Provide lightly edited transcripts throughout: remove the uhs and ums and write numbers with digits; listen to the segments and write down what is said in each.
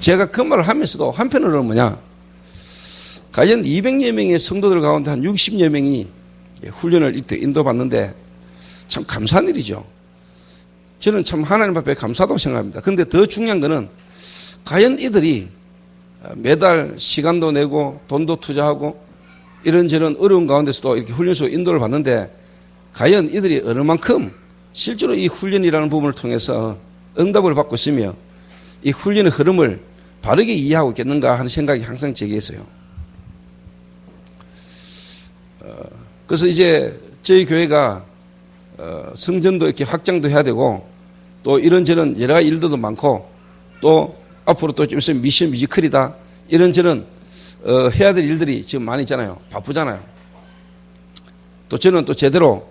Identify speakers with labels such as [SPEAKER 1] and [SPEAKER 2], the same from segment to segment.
[SPEAKER 1] 제가 그 말을 하면서도 한편으로는 뭐냐, 과연 200여 명의 성도들 가운데 한 60여 명이 훈련을 이때 인도받는데 참 감사한 일이죠. 저는 참 하나님 앞에 감사하다고 생각합니다. 그런데 더 중요한 거는 과연 이들이 매달 시간도 내고 돈도 투자하고 이런저런 어려운 가운데서도 이렇게 훈련소 인도를 받는데 과연 이들이 어느 만큼 실제로 이 훈련이라는 부분을 통해서 응답을 받고 있으며 이 훈련의 흐름을 바르게 이해하고 있겠는가 하는 생각이 항상 제게 있어요. 그래서 이제 저희 교회가 성전도 이렇게 확장도 해야 되고 또 이런저런 여러 가지 일들도 많고 또 앞으로 또 좀 있으면 미션 뮤지컬이다 이런저런 해야 될 일들이 지금 많이 있잖아요. 바쁘잖아요. 또 저는 또 제대로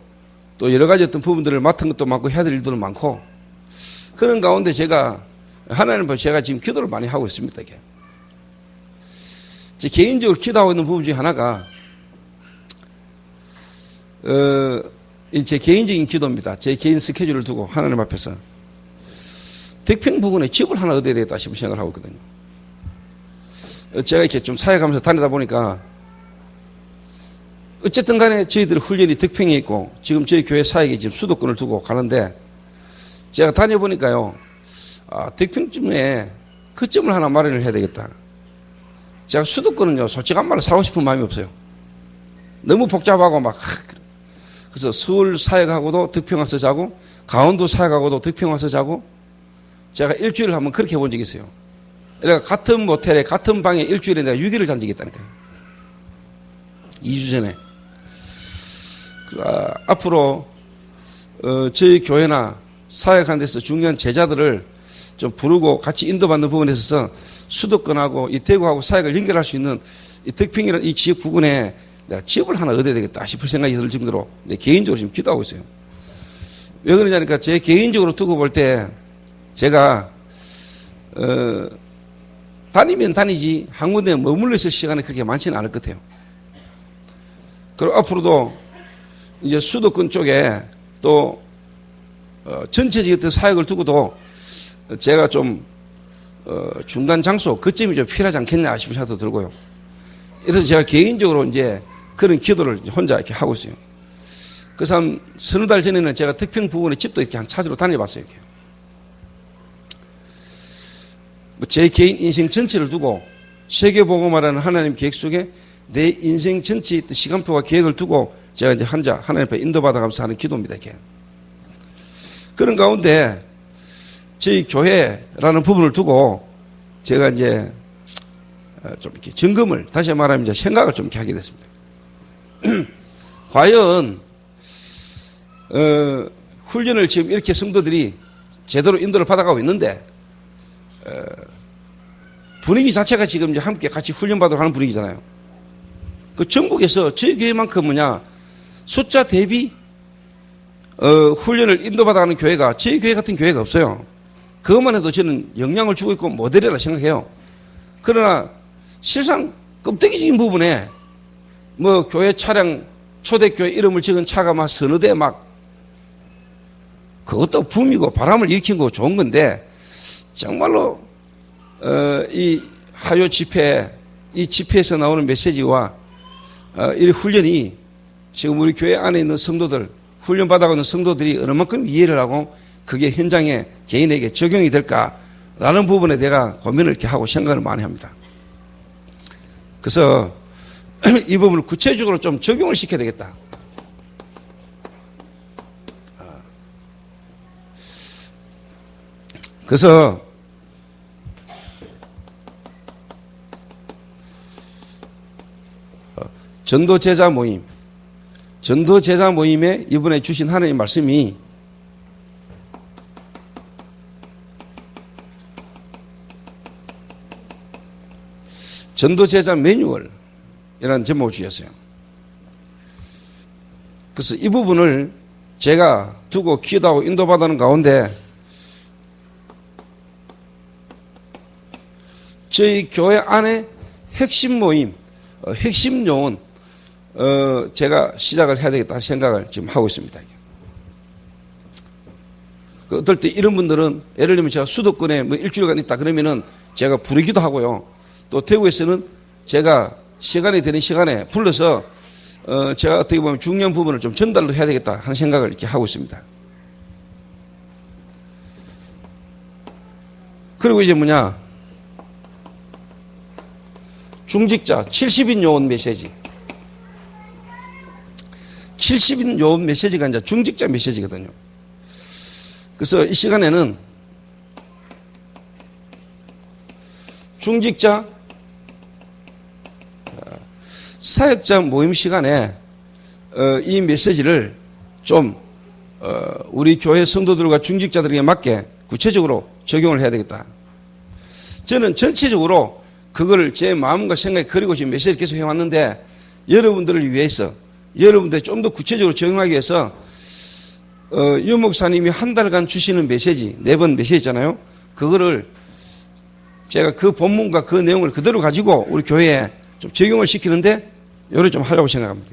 [SPEAKER 1] 또 여러 가지 어떤 부분들을 맡은 것도 많고 해야 될 일들도 많고 그런 가운데 제가 하나님 앞에 제가 지금 기도를 많이 하고 있습니다. 이게. 제 개인적으로 기도하고 있는 부분 중에 하나가 제 개인적인 기도입니다. 제 개인 스케줄을 두고 하나님 앞에서 덕평 부근에 집을 하나 얻어야 되겠다 싶은 생각을 하고 있거든요. 제가 이렇게 좀 사역하면서 다니다 보니까 어쨌든 간에 저희들 훈련이 덕평에 있고 지금 저희 교회 사역에 지금 수도권을 두고 가는데 제가 다녀보니까요, 덕평쯤에 그 점을 하나 마련을 해야 되겠다. 제가 수도권은요, 솔직한 말로 사고 싶은 마음이 없어요. 너무 복잡하고 막, 그래서 서울 사역하고도 덕평 와서 자고, 강원도 사역하고도 덕평 와서 자고, 제가 일주일을 한번 그렇게 해본 적이 있어요. 그러니까 같은 모텔에, 같은 방에 일주일에 내가 6일을 잔 적이 있다니까요. 2주 전에. 앞으로, 저희 교회나 사역하는 데서 중요한 제자들을 좀 부르고 같이 인도받는 부분에 있어서 수도권하고 이 대구하고 사역을 연결할 수 있는 이 덕평이라는 이 지역 부근에 내가 집을 하나 얻어야 되겠다 싶을 생각이 들 정도로 내 개인적으로 지금 기도하고 있어요. 왜 그러냐니까 제 개인적으로 두고 볼 때 제가 다니면 다니지 한 군데에 머물러 있을 시간이 그렇게 많지는 않을 것 같아요. 그리고 앞으로도 이제 수도권 쪽에 또 전체적인 어떤 사역을 두고도 제가 좀 중간 장소 그점이 좀 필요하지 않겠냐 싶은 생각도 들고요. 그래서 제가 개인적으로 이제 그런 기도를 혼자 이렇게 하고 있어요. 그래서 한 서너 달 전에는 제가 덕평 부근에 집도 이렇게 한 찾으러 다녀봤어요. 이렇게. 제 개인 인생 전체를 두고 세계복음화라는 하나님 계획 속에 내 인생 전체의 시간표와 계획을 두고 제가 이제 하나님 앞에 인도받아가면서 하는 기도입니다. 이렇게. 그런 가운데 저희 교회라는 부분을 두고 제가 이제 좀 이렇게 점검을 다시 말하면 이제 생각을 좀 이렇게 하게 됐습니다. 과연 훈련을 지금 이렇게 성도들이 제대로 인도를 받아가고 있는데 분위기 자체가 지금 이제 함께 같이 훈련받으러 하는 분위기잖아요. 그 전국에서 저희 교회만큼 뭐냐 숫자 대비 훈련을 인도받아가는 교회가 저희 교회 같은 교회가 없어요. 그것만 해도 저는 영향을 주고 있고 모델이라 생각해요. 그러나 실상 껍데기적인 부분에 뭐 교회 차량 초대교회 이름을 적은 차가 막 서너 대 막 그것도 붐이고 바람을 일으킨 거 좋은 건데 정말로 이 하요 집회 이 집회에서 나오는 메시지와 이 훈련이 지금 우리 교회 안에 있는 성도들 훈련 받아가고 있는 성도들이 어느 만큼 이해를 하고 그게 현장에 개인에게 적용이 될까라는 부분에 내가 고민을 이렇게 하고 생각을 많이 합니다. 그래서 이 부분을 구체적으로 좀 적용을 시켜야 되겠다. 그래서 전도제자 모임에 이번에 주신 하나님의 말씀이 전도제자 매뉴얼이라는 제목을 주셨어요. 그래서 이 부분을 제가 두고 기도하고 인도받는 가운데 저희 교회 안에 핵심 모임, 핵심 요원 제가 시작을 해야 되겠다 생각을 지금 하고 있습니다. 어떨 때 이런 분들은 예를 들면 제가 수도권에 뭐 일주일간 있다 그러면은 제가 부르기도 하고요. 또 대구에서는 제가 시간이 되는 시간에 불러서 제가 어떻게 보면 중요한 부분을 좀 전달도 해야 되겠다 하는 생각을 이렇게 하고 있습니다. 그리고 이제 뭐냐, 중직자 70인 요원 메시지. 70인 요원 메시지가 이제 중직자 메시지거든요. 그래서 이 시간에는 중직자 사역자 모임 시간에 이 메시지를 좀 우리 교회 성도들과 중직자들에게 맞게 구체적으로 적용을 해야 되겠다. 저는 전체적으로 그걸 제 마음과 생각에 그리고 지금 메시지를 계속 해왔는데, 여러분들을 위해서, 여러분들이 좀 더 구체적으로 적용하기 위해서 유 목사님이 한 달간 주시는 메시지, 4번 메시지 있잖아요. 그거를 제가 그 본문과 그 내용을 그대로 가지고 우리 교회에 좀 적용을 시키는데 요래 좀 하려고 생각합니다.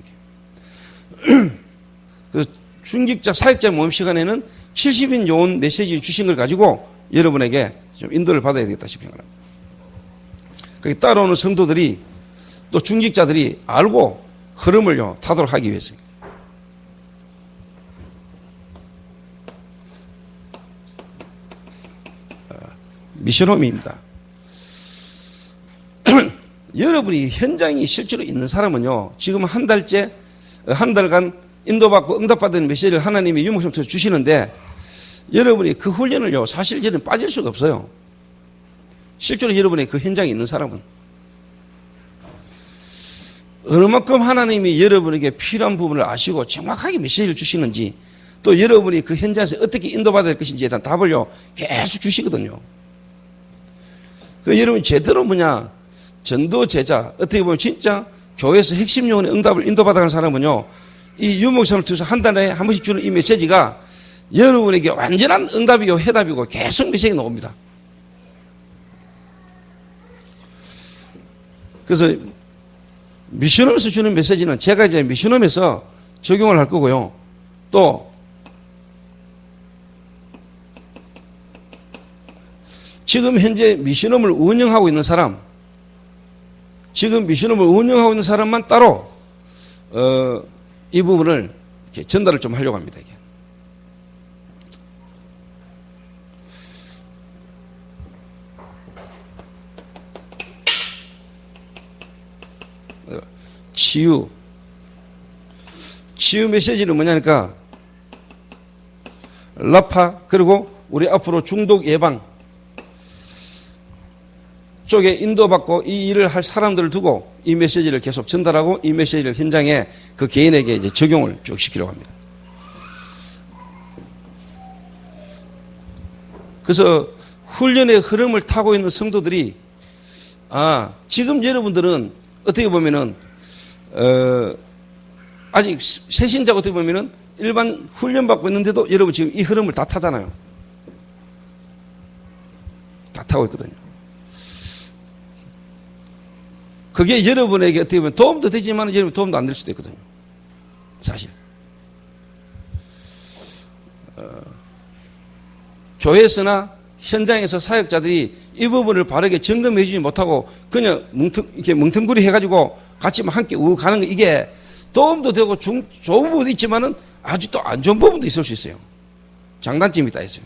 [SPEAKER 1] 그 중직자 사역자 모임 시간에는 70인 요원 메시지 주신 걸 가지고 여러분에게 좀 인도를 받아야 되겠다 싶은 거랍니다. 거기 따라오는 성도들이 또 중직자들이 알고 흐름을요 타도록 하기 위해서. 미션홈입니다. 여러분이 현장이 실제로 있는 사람은요, 지금 한 달째, 한 달간 인도받고 응답받은 메시지를 하나님이 유목사님 통해서 주시는데, 여러분이 그 훈련을요, 사실 저는 빠질 수가 없어요. 실제로 여러분의 그 현장에 있는 사람은. 어느 만큼 하나님이 여러분에게 필요한 부분을 아시고 정확하게 메시지를 주시는지, 또 여러분이 그 현장에서 어떻게 인도받아야 될 것인지에 대한 답을요, 계속 주시거든요. 그 여러분이 제대로 뭐냐, 전도 제자, 어떻게 보면 진짜 교회에서 핵심 요원의 응답을 인도받아가는 사람은요, 이 유목사님을 통해서 한 달에 한 번씩 주는 이 메시지가 여러분에게 완전한 응답이고 해답이고 계속 메시지가 나옵니다. 그래서 미션홈에서 주는 메시지는 제가 이제 미션홈에서 적용을 할 거고요. 또 지금 현재 미션홈을 운영하고 있는 사람, 지금 미션홈을 운영하고 있는 사람만 따로 이 부분을 이렇게 전달을 좀 하려고 합니다. 이게. 치유 메시지는 뭐냐니까 라파, 그리고 우리 앞으로 중독 예방 쪽에 인도받고 이 일을 할 사람들을 두고 이 메시지를 계속 전달하고 이 메시지를 현장에 그 개인에게 이제 적용을 쭉 시키려고 합니다. 그래서 훈련의 흐름을 타고 있는 성도들이, 지금 여러분들은 어떻게 보면은 아직 새신자가 어떻게 보면은 일반 훈련받고 있는데도 여러분 지금 이 흐름을 다 타잖아요. 다 타고 있거든요. 그게 여러분에게 어떻게 보면 도움도 되지만 여러분 도움도 안 될 수도 있거든요. 사실. 교회에서나 현장에서 사역자들이 이 부분을 바르게 점검해 주지 못하고 그냥 이렇게 뭉텅구리 해가지고 같이 함께 가는 거, 이게 도움도 되고 좋은 부분도 있지만은 아주 또 안 좋은 부분도 있을 수 있어요. 장단점이 다 있어요.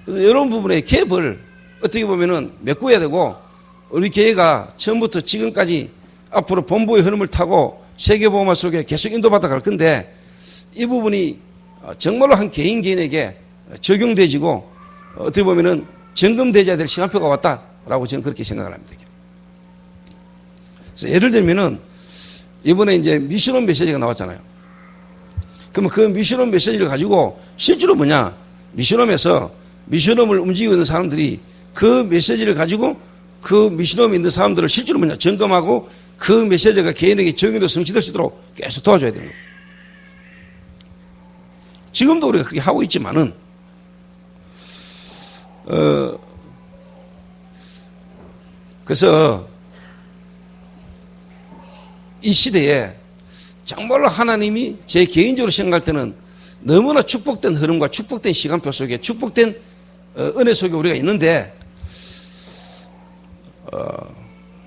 [SPEAKER 1] 그래서 이런 부분의 갭을 어떻게 보면은 메꿔야 되고, 우리 교회가 처음부터 지금까지 앞으로 본부의 흐름을 타고 세계보험화 속에 계속 인도받아 갈 건데, 이 부분이 정말로 한 개인에게 적용되지고 어떻게 보면은 점검되어야 될 시간표가 왔다라고 저는 그렇게 생각을 합니다. 그래서 예를 들면은 이번에 이제 미션홈 메시지가 나왔잖아요. 그러면 그 미션홈 메시지를 가지고 실제로 뭐냐, 미션홈에서 미션홈을 움직이고 있는 사람들이 그 메시지를 가지고 그 미션홈에 있는 사람들을 실제로 뭐냐 점검하고 그 메시지가 개인에게 적용돼서 성취될 수 있도록 계속 도와줘야 되는 거예요. 지금도 우리가 그렇게 하고 있지만은 그래서 이 시대에 정말로 하나님이 제 개인적으로 생각할 때는 너무나 축복된 흐름과 축복된 시간표 속에 축복된 은혜 속에 우리가 있는데,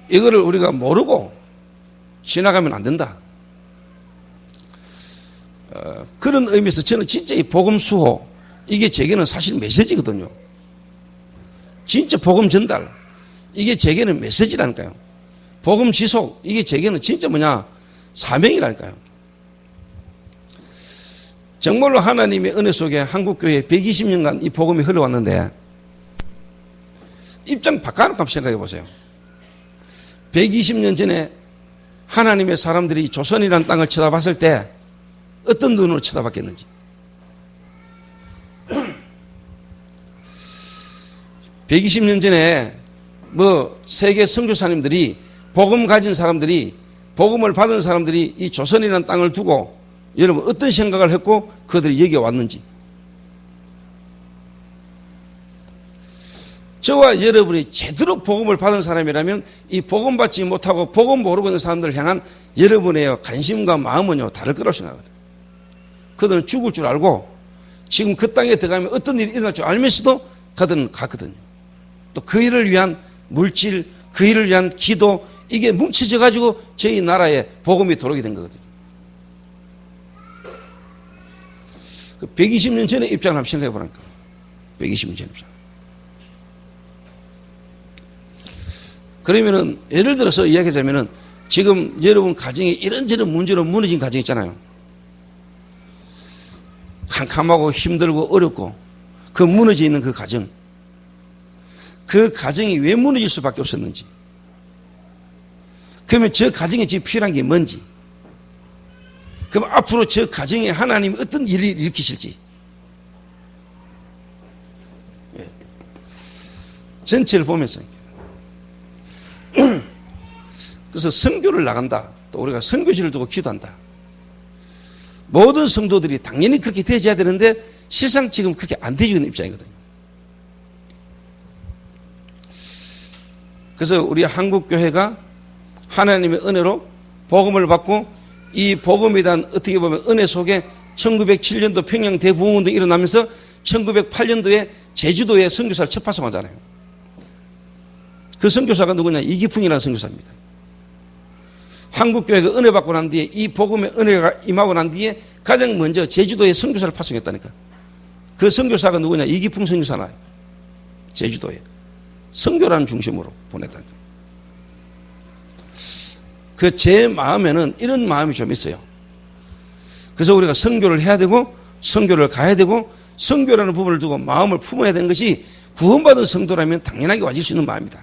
[SPEAKER 1] 이거를 우리가 모르고 지나가면 안 된다. 그런 의미에서 저는 진짜 이 복음 수호, 이게 제게는 사실 메시지거든요. 진짜 복음 전달, 이게 제게는 메시지라니까요. 복음 지속, 이게 제게는 진짜 사명이라니까요. 정말로 하나님의 은혜 속에 한국교회 120년간 이 복음이 흘러왔는데, 입장 바꿔놓고 한번 생각해 보세요. 120년 전에 하나님의 사람들이 조선이라는 땅을 쳐다봤을 때 어떤 눈으로 쳐다봤겠는지. 120년 전에 세계 선교사님들이, 복음 가진 사람들이, 복음을 받은 사람들이 이 조선이라는 땅을 두고 여러분 어떤 생각을 했고 그들이 여기 왔는지. 저와 여러분이 제대로 복음을 받은 사람이라면 이 복음 받지 못하고 복음 모르고 있는 사람들을 향한 여러분의 관심과 마음은요 다를 거라고 생각하거든요. 그들은 죽을 줄 알고 지금 그 땅에 들어가면 어떤 일이 일어날 줄 알면서도 그들은 갔거든요. 또 그 일을 위한 물질, 그 일을 위한 기도, 이게 뭉쳐져 가지고 저희 나라에 복음이 들어오게 된 거거든요. 120년 전의 입장을 한번 생각해 보라니까. 120년 전 입장. 그러면은 예를 들어서 이야기하자면은 지금 여러분 가정에 이런저런 문제로 무너진 가정 있잖아요. 캄캄하고 힘들고 어렵고 그 무너져 있는 그 가정. 그 가정이 왜 무너질 수밖에 없었는지. 그러면 저 가정에 지금 필요한 게 뭔지. 그럼 앞으로 저 가정에 하나님이 어떤 일을 일으키실지. 전체를 보면서. 그래서 선교를 나간다. 또 우리가 선교지를 두고 기도한다. 모든 성도들이 당연히 그렇게 되어야 되는데 실상 지금 그렇게 안 되어지고 있는 입장이거든요. 그래서 우리 한국교회가 하나님의 은혜로 복음을 받고 이 복음에 대한 어떻게 보면 은혜 속에 1907년도 평양 대부흥운동이 일어나면서 1908년도에 제주도에 선교사를 첫 파송하잖아요. 그 선교사가 누구냐? 이기풍이라는 선교사입니다. 한국교회가 은혜 받고 난 뒤에 이 복음의 은혜가 임하고 난 뒤에 가장 먼저 제주도에 선교사를 파송했다니까. 그 선교사가 누구냐? 이기풍 선교사나요. 제주도에 선교라는 중심으로 보냈다니까. 그 제 마음에는 이런 마음이 좀 있어요. 그래서 우리가 선교를 해야 되고 선교를 가야 되고 선교라는 부분을 두고 마음을 품어야 되는 것이 구원받은 성도라면 당연하게 와질 수 있는 마음이다.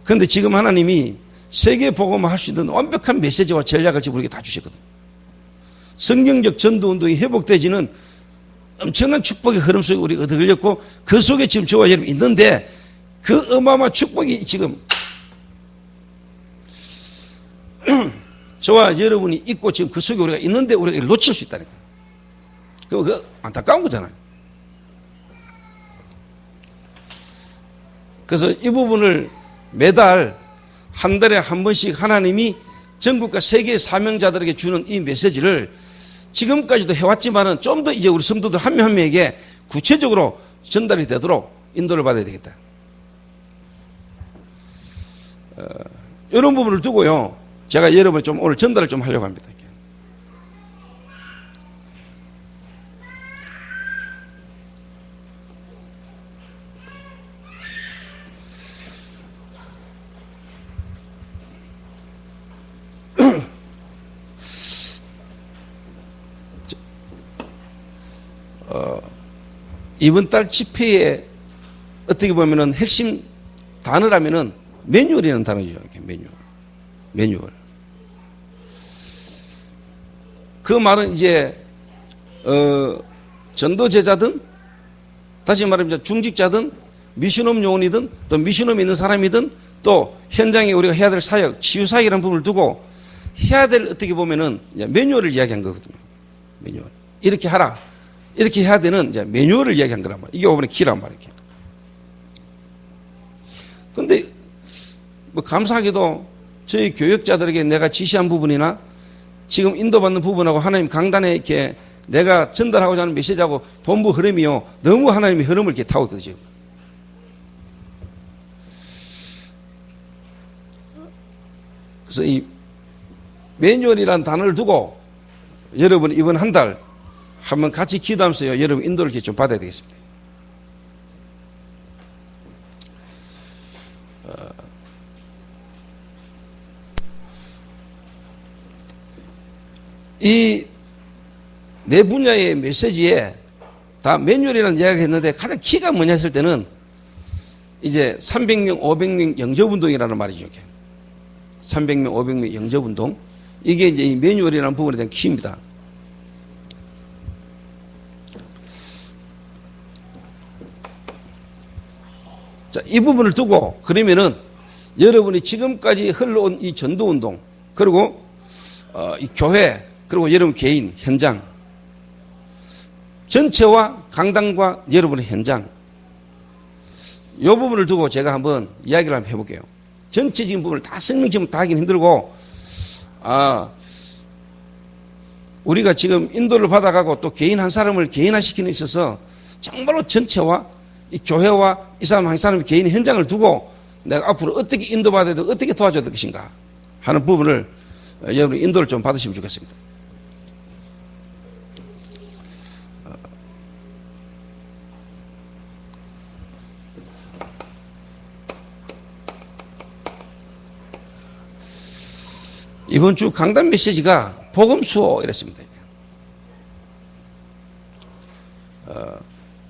[SPEAKER 1] 그런데 지금 하나님이 세계 복음을 할 수 있는 완벽한 메시지와 전략을 지금 우리에게 다 주셨거든요. 성경적 전도운동이 회복되지는 엄청난 축복의 흐름 속에 우리가 얻어걸렸고 그 속에 지금 저와 여러분이 있는데 그 어마어마한 축복이 지금 저와 여러분이 있고 지금 그 속에 우리가 있는데 우리가 놓칠 수 있다니까. 그 안타까운 거잖아요. 그래서 이 부분을 매달 한 달에 한 번씩 하나님이 전국과 세계의 사명자들에게 주는 이 메시지를 지금까지도 해왔지만은 좀 더 이제 우리 성도들 한 명 한 명에게 구체적으로 전달이 되도록 인도를 받아야 되겠다. 이런 부분을 두고요. 제가 여러분을 좀 오늘 전달을 좀 하려고 합니다. 이번 달 집회에 어떻게 보면은 핵심 단어라면은 매뉴얼이라는 단어죠. 이렇게 매뉴얼. 그 말은 이제 전도제자든 다시 말하면 중직자든 미션홈 요원이든 또 미션홈에 있는 사람이든 또 현장에 우리가 해야 될 사역, 치유사역이라는 부분을 두고 해야 될 어떻게 보면은 매뉴얼을 이야기한 거거든요. 매뉴얼. 이렇게 하라. 이렇게 해야 되는 이제 매뉴얼을 이야기한 거란 말이에요. 이게 오번에 키란 말이에요. 그런데 뭐 감사하게도 저희 교역자들에게 내가 지시한 부분이나 지금 인도받는 부분하고 하나님 강단에 이렇게 내가 전달하고자 하는 메시지하고 본부 흐름이요. 너무 하나님의 흐름을 이렇게 타고 있거든요. 그래서 이 매뉴얼이라는 단어를 두고 여러분 이번 한 달 한번 같이 기도하면서요. 여러분 인도를 이렇게 좀 받아야 되겠습니다. 이 내 분야의 메시지에 다 매뉴얼이라는 이야기를 했는데 가장 키가 뭐냐 했을 때는 이제 300명, 500명 영접운동이라는 말이죠. 300명, 500명 영접운동. 이게 이제 이 매뉴얼이라는 부분에 대한 키입니다. 자, 이 부분을 두고 그러면은 여러분이 지금까지 흘러온 이 전도운동, 그리고 이 교회, 그리고 여러분 개인, 현장, 전체와 강당과 여러분의 현장, 이 부분을 두고 제가 한번 이야기를 한번 해볼게요. 전체적인 부분을 다 설명지면 다 하긴 힘들고, 우리가 지금 인도를 받아가고 또 개인 한 사람을 개인화시키는 데 있어서 정말로 전체와 이 교회와 이 사람 한 사람의 개인 현장을 두고 내가 앞으로 어떻게 인도받아야 되고 어떻게 도와줘야 될 것인가 하는 부분을 여러분이 인도를 좀 받으시면 좋겠습니다. 이번 주 강단 메시지가 복음 수호 이랬습니다.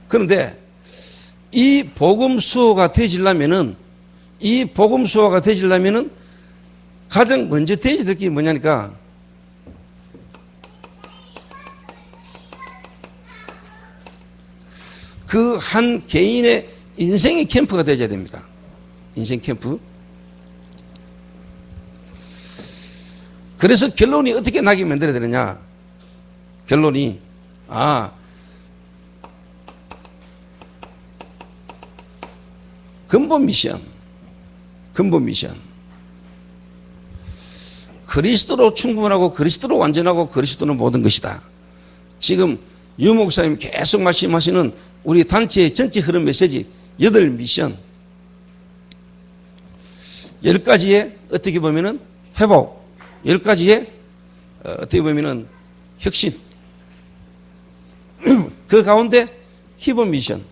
[SPEAKER 1] 그런데 이 복음 수호가 되지려면은 가장 먼저 되어야 될 게 뭐냐니까 그 한 개인의 인생의 캠프가 되어야 됩니다. 인생 캠프. 그래서 결론이 어떻게 나게 만들어야 되느냐? 결론이 근본 미션. 그리스도로 충분하고 그리스도로 완전하고 그리스도는 모든 것이다. 지금 유 목사님이 계속 말씀하시는 우리 단체의 전체 흐름 메시지 8미션, 10가지의 어떻게 보면은 회복, 10가지의 어떻게 보면은 혁신, 그 가운데 기본 미션,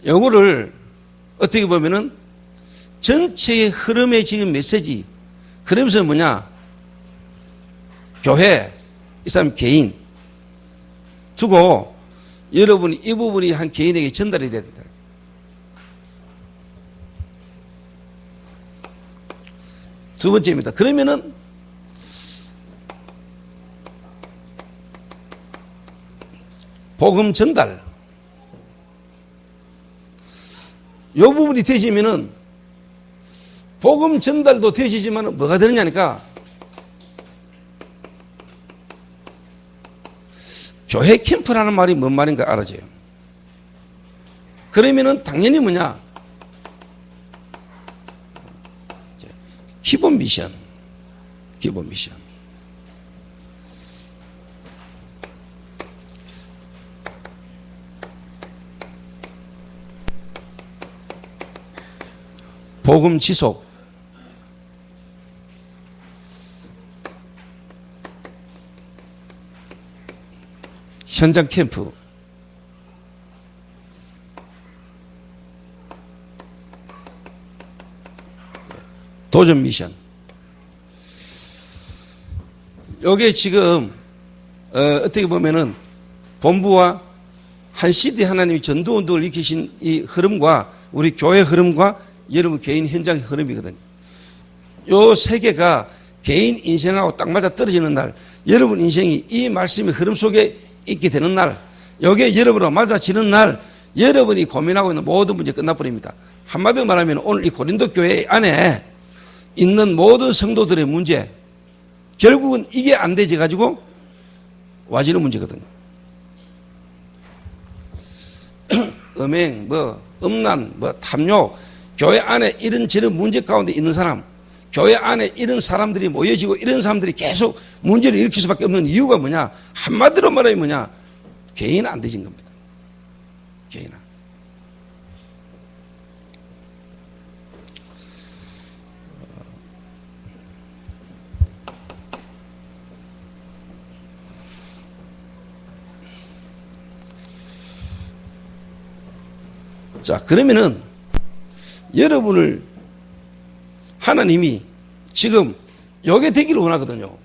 [SPEAKER 1] 요거를 어떻게 보면은 전체의 흐름의 지금 메시지, 그러면서 뭐냐, 교회, 이 사람 개인 두고 여러분이 이 부분이 한 개인에게 전달이 돼야 된다. 두 번째입니다. 그러면은 복음 전달, 이 부분이 되시면은 복음 전달도 되시지만 뭐가 되느냐니까 교회 캠프라는 말이 뭔 말인가 알아줘요. 그러면은 당연히 뭐냐, 기본 미션. 복음 지속. 현장 캠프. 도전 미션. 요게 지금 어떻게 보면은 본부와 한 시대 하나님이 전도운동을 일으키신 이 흐름과 우리 교회 흐름과 여러분 개인 현장의 흐름이거든요. 요 세 개가 개인 인생하고 딱 맞아 떨어지는 날, 여러분 인생이 이 말씀의 흐름 속에 있게 되는 날, 요게 여러분과 맞아지는 날, 여러분이 고민하고 있는 모든 문제 끝나버립니다. 한마디로 말하면 오늘 이 고린도 교회 안에 있는 모든 성도들의 문제, 결국은 이게 안 되지 가지고 와지는 문제거든요. 음행, 음란, 탐욕, 교회 안에 이런저런 문제 가운데 있는 사람, 교회 안에 이런 사람들이 모여지고 이런 사람들이 계속 문제를 일으킬 수밖에 없는 이유가 뭐냐? 한마디로 말하면 뭐냐? 개인 안 되신 겁니다. 개인. 자, 그러면은 여러분을 하나님이 지금 요게 되기를 원하거든요.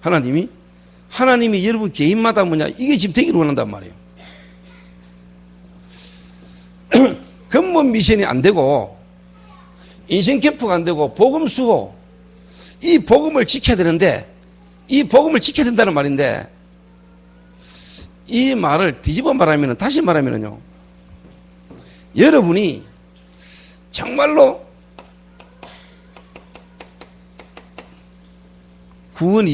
[SPEAKER 1] 하나님이 여러분 개인마다 뭐냐, 이게 지금 되기를 원한단 말이에요. 근본 미션이 안 되고 인생 캠프가 안 되고 복음 수호, 이 복음을 지켜야 되는데, 이 복음을 지켜야 된다는 말인데, 이 말을 뒤집어 말하면, 다시 말하면요, 여러분이 정말로 구원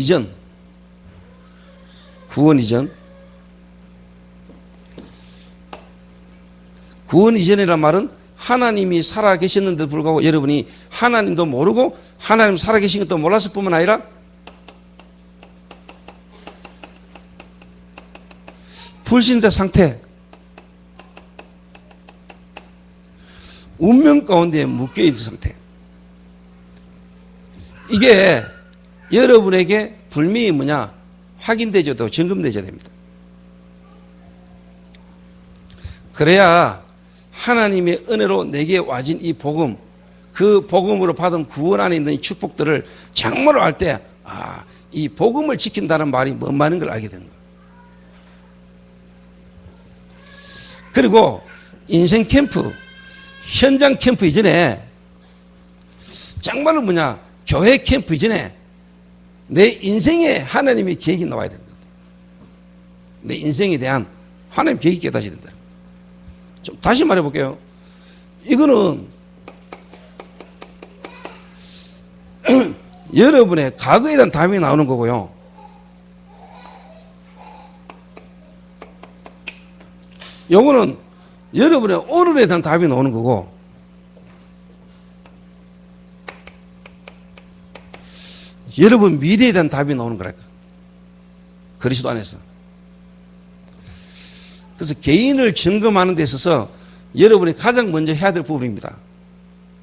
[SPEAKER 1] 이전이란 말은 하나님이 살아 계셨는데도 불구하고 여러분이 하나님도 모르고 하나님 살아 계신 것도 몰랐을 뿐만 아니라 불신자 상태, 운명 가운데 묶여있는 상태. 이게 여러분에게 분명히 뭐냐, 확인되져도 점검되져야 됩니다. 그래야 하나님의 은혜로 내게 와진 이 복음, 그 복음으로 받은 구원 안에 있는 이 축복들을 정말로 알 때, 아, 이 복음을 지킨다는 말이 뭔 말인 걸 알게 되는 거예요. 그리고 인생 캠프, 현장 캠프 이전에, 정말로 뭐냐, 교회 캠프 이전에 내 인생에 하나님의 계획이 나와야 된다. 내 인생에 대한 하나님의 계획이 깨달아야 된다. 좀 다시 말해 볼게요. 이거는 여러분의 과거에 대한 답이 나오는 거고요. 요거는 여러분의 오늘에 대한 답이 나오는 거고, 여러분 미래에 대한 답이 나오는 거랄까. 그리스도 안에서. 그래서 개인을 점검하는 데 있어서 여러분이 가장 먼저 해야 될 부분입니다.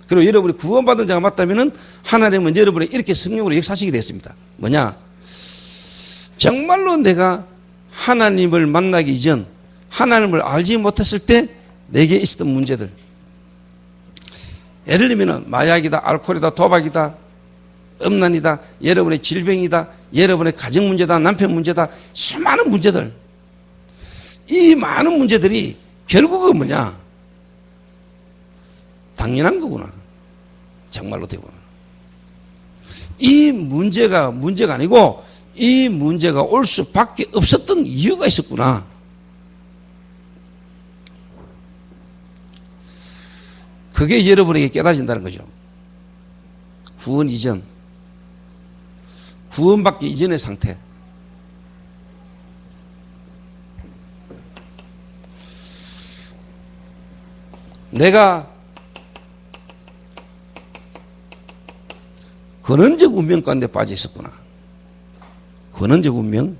[SPEAKER 1] 그리고 여러분이 구원받은 자가 맞다면은 하나님은 여러분이 이렇게 성령으로 역사하시게 됐습니다. 뭐냐? 정말로 내가 하나님을 만나기 이전, 하나님을 알지 못했을 때 내게 있었던 문제들. 예를 들면 마약이다, 알코올이다, 도박이다, 음란이다, 여러분의 질병이다, 여러분의 가정 문제다, 남편 문제다, 수많은 문제들. 이 많은 문제들이 결국은 뭐냐? 당연한 거구나. 정말로 되고. 이 문제가 아니고 이 문제가 올 수밖에 없었던 이유가 있었구나. 그게 여러분에게 깨달아진다는 거죠. 구원 이전, 구원받기 이전의 상태. 내가 근원적 운명 가운데 빠져 있었구나. 근원적 운명.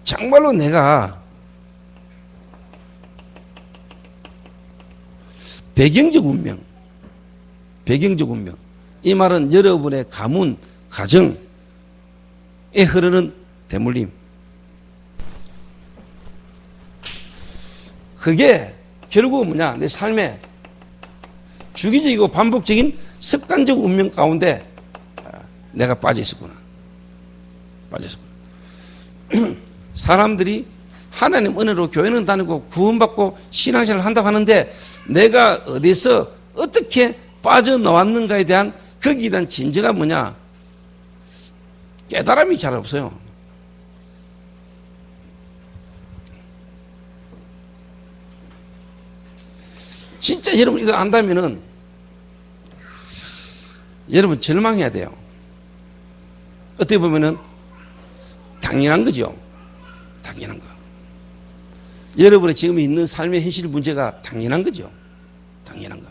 [SPEAKER 1] 정말로 내가 배경적 운명. 이 말은 여러분의 가문, 가정에 흐르는 대물림. 그게 결국은 뭐냐? 내 삶에 주기적이고 반복적인 습관적 운명 가운데 내가 빠져 있었구나. 사람들이 하나님 은혜로 교회는 다니고 구원받고 신앙생활을 한다고 하는데 내가 어디서 어떻게 빠져나왔는가에 대한 거기에 대한 진정한 뭐냐? 깨달음이 잘 없어요. 진짜 여러분 이거 안다면은 여러분 절망해야 돼요. 어떻게 보면은 당연한 거죠. 당연한 거. 여러분의 지금 있는 삶의 현실 문제가 당연한 거죠. 당연한 거.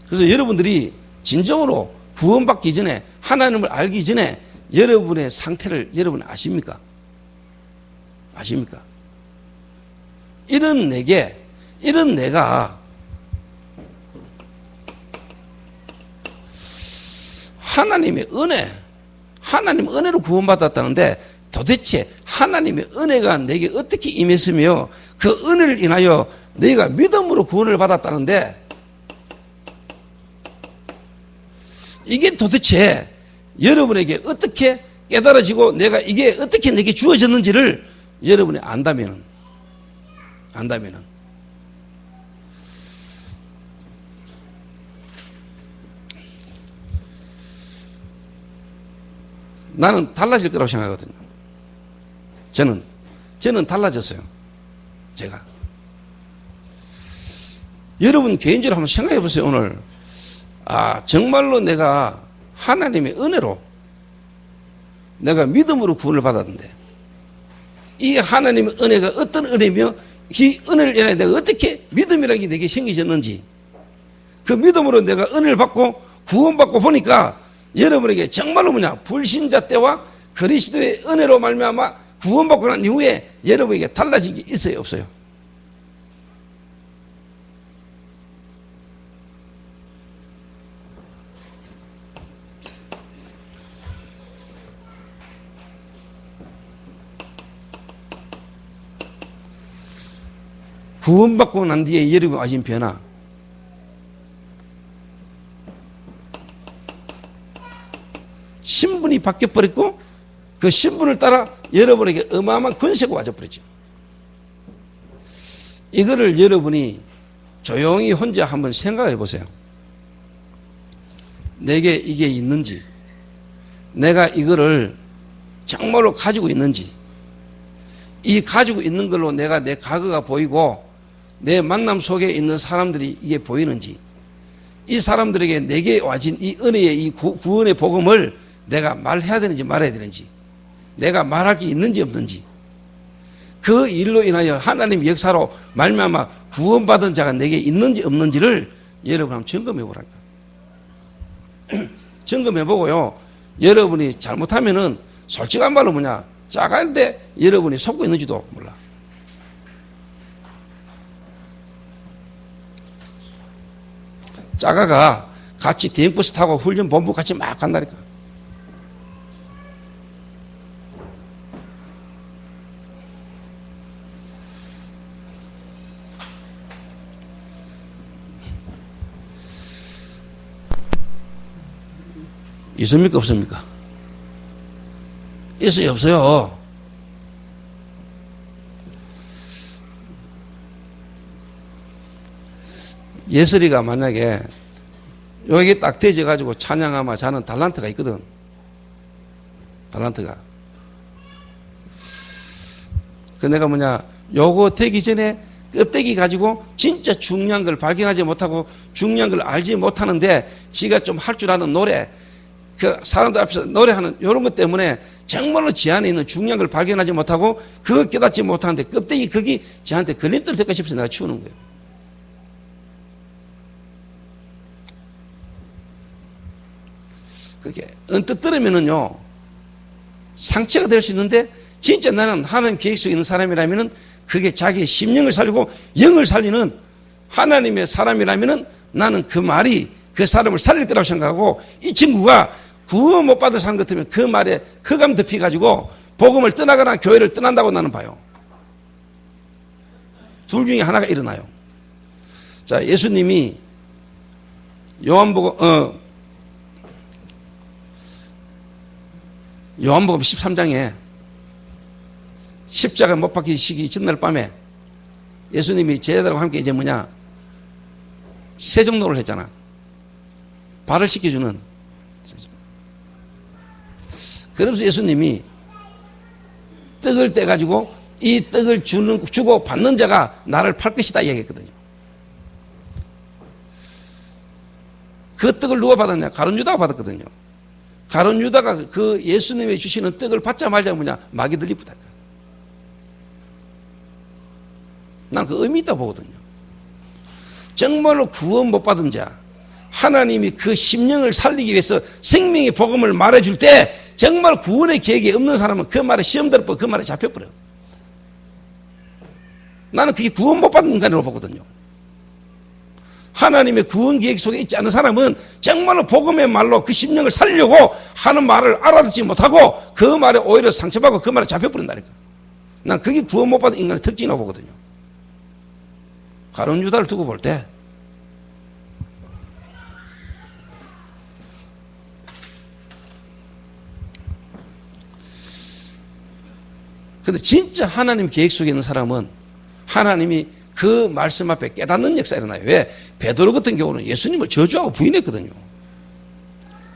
[SPEAKER 1] 그래서 여러분들이 진정으로 구원받기 전에, 하나님을 알기 전에 여러분의 상태를 여러분 아십니까? 아십니까? 이런 내가 하나님의 은혜, 하나님 은혜로 구원받았다는데 도대체 하나님의 은혜가 내게 어떻게 임했으며 그 은혜를 인하여 내가 믿음으로 구원을 받았다는데 이게 도대체 여러분에게 어떻게 깨달아지고 내가 이게 어떻게 내게 주어졌는지를 여러분이 안다면은 나는 달라질 거라고 생각하거든요. 저는 달라졌어요. 제가. 여러분 개인적으로 한번 생각해 보세요. 오늘 정말로 내가 하나님의 은혜로 내가 믿음으로 구원을 받았는데 이 하나님의 은혜가 어떤 은혜며 이 은혜를 인해 내가 어떻게 믿음이라는 게 내게 생기졌는지 그 믿음으로 내가 은혜를 받고 구원받고 보니까 여러분에게 정말로 불신자 때와 그리스도의 은혜로 말미암아 구원받고 난 이후에 여러분에게 달라진 게 있어요, 없어요? 구원받고 난 뒤에 여러분 가진 변화. 신분이 바뀌어버렸고 그 신분을 따라 여러분에게 어마어마한 권세가 와져버렸죠. 이거를 여러분이 조용히 혼자 한번 생각해 보세요. 내게 이게 있는지, 내가 이거를 정말로 가지고 있는지, 이 가지고 있는 걸로 내가 내 과거가 보이고 내 만남 속에 있는 사람들이 이게 보이는지, 이 사람들에게 내게 와진 이 은혜의 이 구원의 복음을 내가 말해야 되는지 말아야 되는지, 내가 말할 게 있는지 없는지, 그 일로 인하여 하나님 역사로 말미암아 구원받은 자가 내게 있는지 없는지를 여러분 한번 점검해 보랄까. 점검해 보고요. 여러분이 잘못하면은 솔직한 말로 짜갈때 여러분이 속고 있는지도 몰라. 짜가가 같이 대행버스 타고 훈련 본부 같이 막 간다니까. 있습니까 없습니까? 있어요 없어요? 예슬이가 만약에 여기 딱 대져 가지고 찬양하면 자는 달란트가 있거든. 달란트가. 그 내가 요거 되기 전에 껍데기 가지고 진짜 중요한 걸 발견하지 못하고 중요한 걸 알지 못하는데 지가 좀 할 줄 아는 노래, 그 사람들 앞에서 노래하는 이런 것 때문에 정말로 지 안에 있는 중요한 걸 발견하지 못하고 그거 깨닫지 못하는데 껍데기 거기 지한테 걸림돌 될까 싶어서 내가 치우는 거예요. 그렇게 언뜻 들으면은요 상처가 될 수 있는데 진짜 나는 하나님 계획 속에 있는 사람이라면은 그게 자기의 심령을 살리고 영을 살리는 하나님의 사람이라면은 나는 그 말이 그 사람을 살릴 거라고 생각하고 이 친구가 구원 못 받아서 하는 것 같으면 그 말에 흑암 덮여가지고 복음을 떠나거나 교회를 떠난다고 나는 봐요. 둘 중에 하나가 일어나요. 자, 예수님이 요한복음 13장에 십자가 못 박히시기 전날 밤에 예수님이 제자들과 함께 이제 세종노를 했잖아. 발을 씻겨주는. 그러면서 예수님이 떡을 떼가지고 이 떡을 주고 받는 자가 나를 팔 것이다 이야기했거든요. 그 떡을 누가 받았냐? 가룟 유다가 받았거든요. 가룟 유다가 그 예수님이 주시는 떡을 받자마자 마귀 들리쁘다. 난 그 의미 있다고 보거든요. 정말로 구원 못 받은 자, 하나님이 그 심령을 살리기 위해서 생명의 복음을 말해줄 때 정말 구원의 계획이 없는 사람은 그 말에 시험 들어버려 그 말에 잡혀버려. 나는 그게 구원 못 받은 인간으로 보거든요. 하나님의 구원 계획 속에 있지 않은 사람은 정말로 복음의 말로 그 심령을 살리려고 하는 말을 알아듣지 못하고 그 말에 오히려 상처받고 그 말에 잡혀버린다니까. 난 그게 구원 못 받은 인간의 특징이라고 보거든요. 가룟 유다를 두고 볼 때 근데 진짜 하나님 계획 속에 있는 사람은 하나님이 그 말씀 앞에 깨닫는 역사가 일어나요. 왜? 베드로 같은 경우는 예수님을 저주하고 부인했거든요.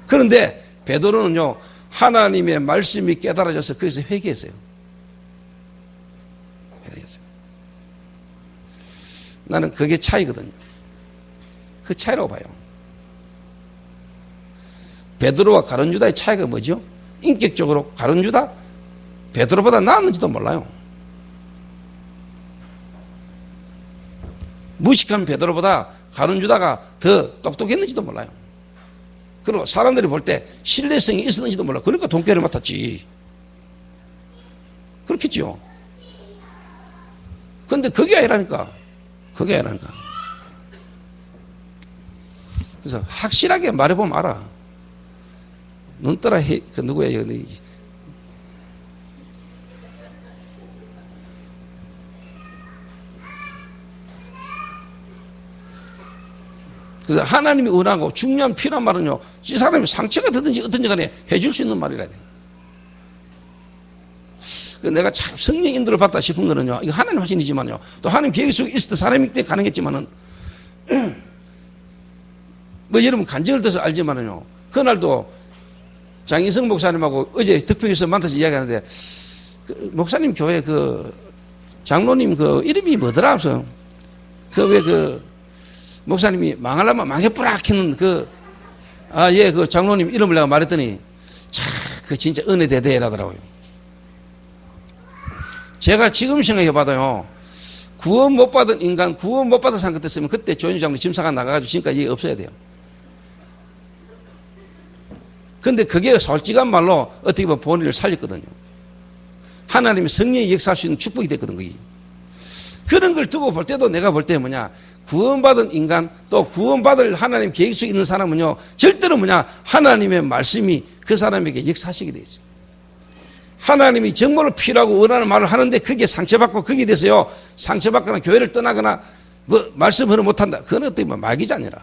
[SPEAKER 1] 그런데 베드로는요, 하나님의 말씀이 깨달아져서 거기서 회개했어요. 나는 그게 차이거든요. 그 차이라고 봐요. 베드로와 가룟 유다의 차이가 뭐죠? 인격적으로 가룟 유다 베드로보다 나았는지도 몰라요. 무식한 베드로보다 가룟 유다가 더 똑똑했는지도 몰라요. 그리고 사람들이 볼 때 신뢰성이 있었는지도 몰라요. 그러니까 돈깨를 맡았지. 그렇겠죠. 그런데 그게 아니라니까. 그게 아니라니까. 그래서 확실하게 말해보면 알아. 눈 떠라 그 누구예요? 그래서 하나님이 원하고 중요한 필요한 말은요, 이 사람이 상처가 되든지 어떤지 간에 해줄 수 있는 말이라 돼. 내가 참 성령 인도를 받다 싶은 거는요, 이거 하나님 하신이지만요, 또 하나님 계획 속에 있을 때 사람이 때 가능했지만은, 뭐 여러분 간증을 들어서 알지만은요, 그날도 장인성 목사님하고 어제 덕평에서 만나서 이야기하는데, 그 목사님 교회 그 장로님 그 이름이 뭐더라? 그 왜 그 목사님이 망하려면 망해뿌락 했는 그 장로님 이름을 내가 말했더니 그 진짜 은혜 대대라더라고요. 제가 지금 생각해봐도요, 구원 못 받은 인간, 구원 못 받은 사람 같았으면 그때 조현주 장로 짐사가 나가가지고 지금까지 얘기 없어야 돼요. 근데 그게 솔직한 말로 어떻게 보면 본인을 살렸거든요. 하나님이 성령이 역사할 수 있는 축복이 됐거든, 그게. 그런 걸 두고 볼 때도 내가 볼 때 뭐냐, 구원받은 인간, 또 구원받을 하나님 계획 속에 있는 사람은요, 절대로 뭐냐, 하나님의 말씀이 그 사람에게 역사하시게 되어 있어요. 하나님이 정말로 필요하고 원하는 말을 하는데 그게 상처받고 거기에 대해서요, 상처받거나 교회를 떠나거나 뭐 말씀을 못한다. 그건 어떻게 보면 마귀자녀라.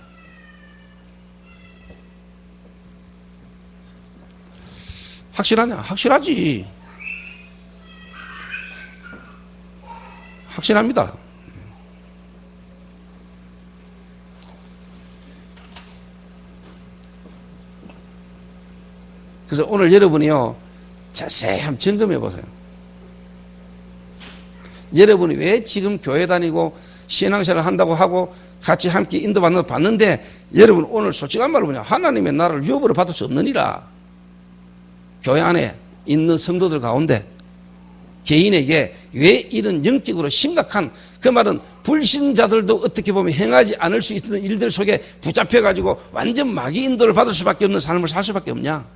[SPEAKER 1] 확실하냐? 확실하지. 확실합니다. 그래서 오늘 여러분이요, 자세히 한번 점검해 보세요. 여러분이 왜 지금 교회 다니고 신앙생활을 한다고 하고 같이 함께 인도받는 거 봤는데, 여러분 오늘 솔직한 말로 뭐냐, 하나님의 나라를 유업으로 받을 수 없느니라. 교회 안에 있는 성도들 가운데 개인에게 왜 이런 영적으로 심각한, 그 말은 불신자들도 어떻게 보면 행하지 않을 수 있는 일들 속에 붙잡혀가지고 완전 마귀 인도를 받을 수밖에 없는 삶을 살 수밖에 없냐?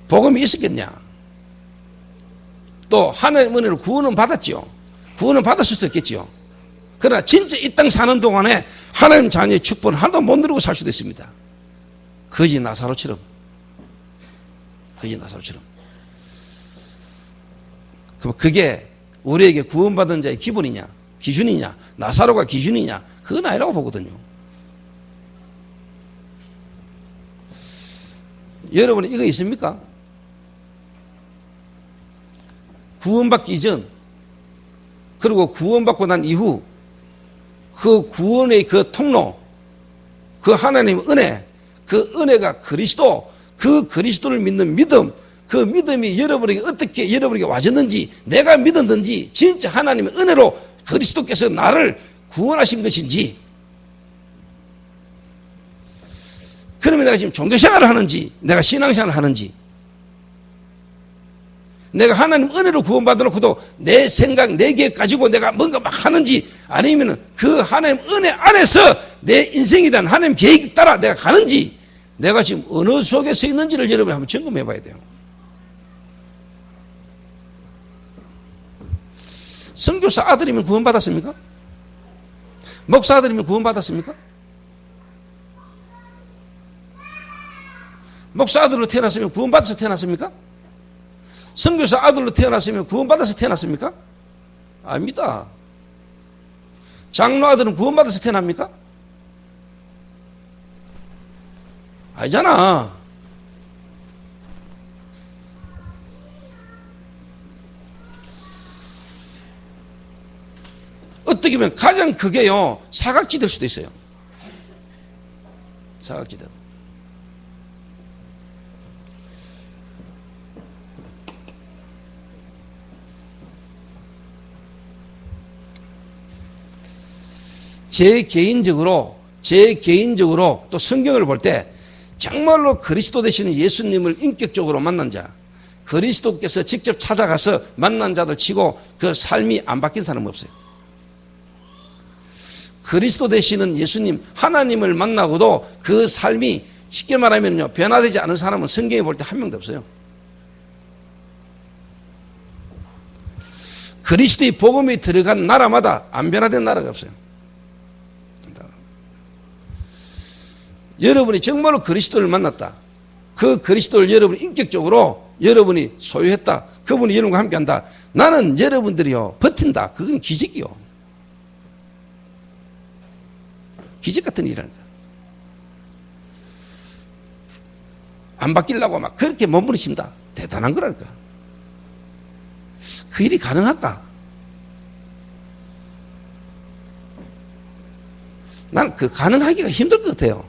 [SPEAKER 1] 복음이 있었겠냐? 또 하나님 은혜로 구원은 받았지요. 구원은 받았을 수 있겠지요. 그러나 진짜 이 땅 사는 동안에 하나님 자녀의 축복은 하나도 못 누리고 살 수도 있습니다. 거지 나사로처럼. 그럼 그게 우리에게 구원받은 자의 기본이냐, 기준이냐, 나사로가 기준이냐, 그건 아니라고 보거든요. 여러분은 이거 있습니까? 구원받기 이전, 그리고 구원받고 난 이후, 그 구원의 그 통로, 그 하나님의 은혜, 그 은혜가 그리스도, 그 그리스도를 믿는 믿음, 그 믿음이 여러분에게 어떻게 여러분에게 와졌는지, 내가 믿었는지, 진짜 하나님의 은혜로 그리스도께서 나를 구원하신 것인지, 그러면 내가 지금 종교생활을 하는지, 내가 신앙생활을 하는지, 내가 하나님 은혜로 구원받아놓고도 내 생각, 내 계획 가지고 내가 뭔가 막 하는지, 아니면 그 하나님 은혜 안에서 내 인생에 대한 하나님 계획에 따라 내가 가는지, 내가 지금 어느 속에 서 있는지를 여러분이 한번 점검해 봐야 돼요. 선교사 아들이면 구원받았습니까? 목사 아들이면 구원받았습니까? 목사 아들로 태어났으면 구원받아서 태어났습니까? 선교사 아들로 태어났으면 구원받아서 태어났습니까? 아닙니다. 장로 아들은 구원받아서 태어납니까? 아니잖아. 어떻게 보면 가장 크게요, 사각지 될 수도 있어요. 사각지대. 제 개인적으로 또 성경을 볼 때 정말로 그리스도 되시는 예수님을 인격적으로 만난 자, 그리스도께서 직접 찾아가서 만난 자들 치고 그 삶이 안 바뀐 사람은 없어요. 그리스도 되시는 예수님, 하나님을 만나고도 그 삶이 쉽게 말하면요, 변화되지 않은 사람은 성경에 볼 때 한 명도 없어요. 그리스도의 복음이 들어간 나라마다 안 변화된 나라가 없어요. 여러분이 정말로 그리스도를 만났다. 그 그리스도를 여러분이 인격적으로 여러분이 소유했다. 그분이 여러분과 함께한다. 나는 여러분들이요, 버틴다. 그건 기적이요. 기적 같은 일이라는 거야. 안 바뀌려고 막 그렇게 몸부림친다. 대단한 거랄까. 그 일이 가능할까? 난 그 가능하기가 힘들 것 같아요.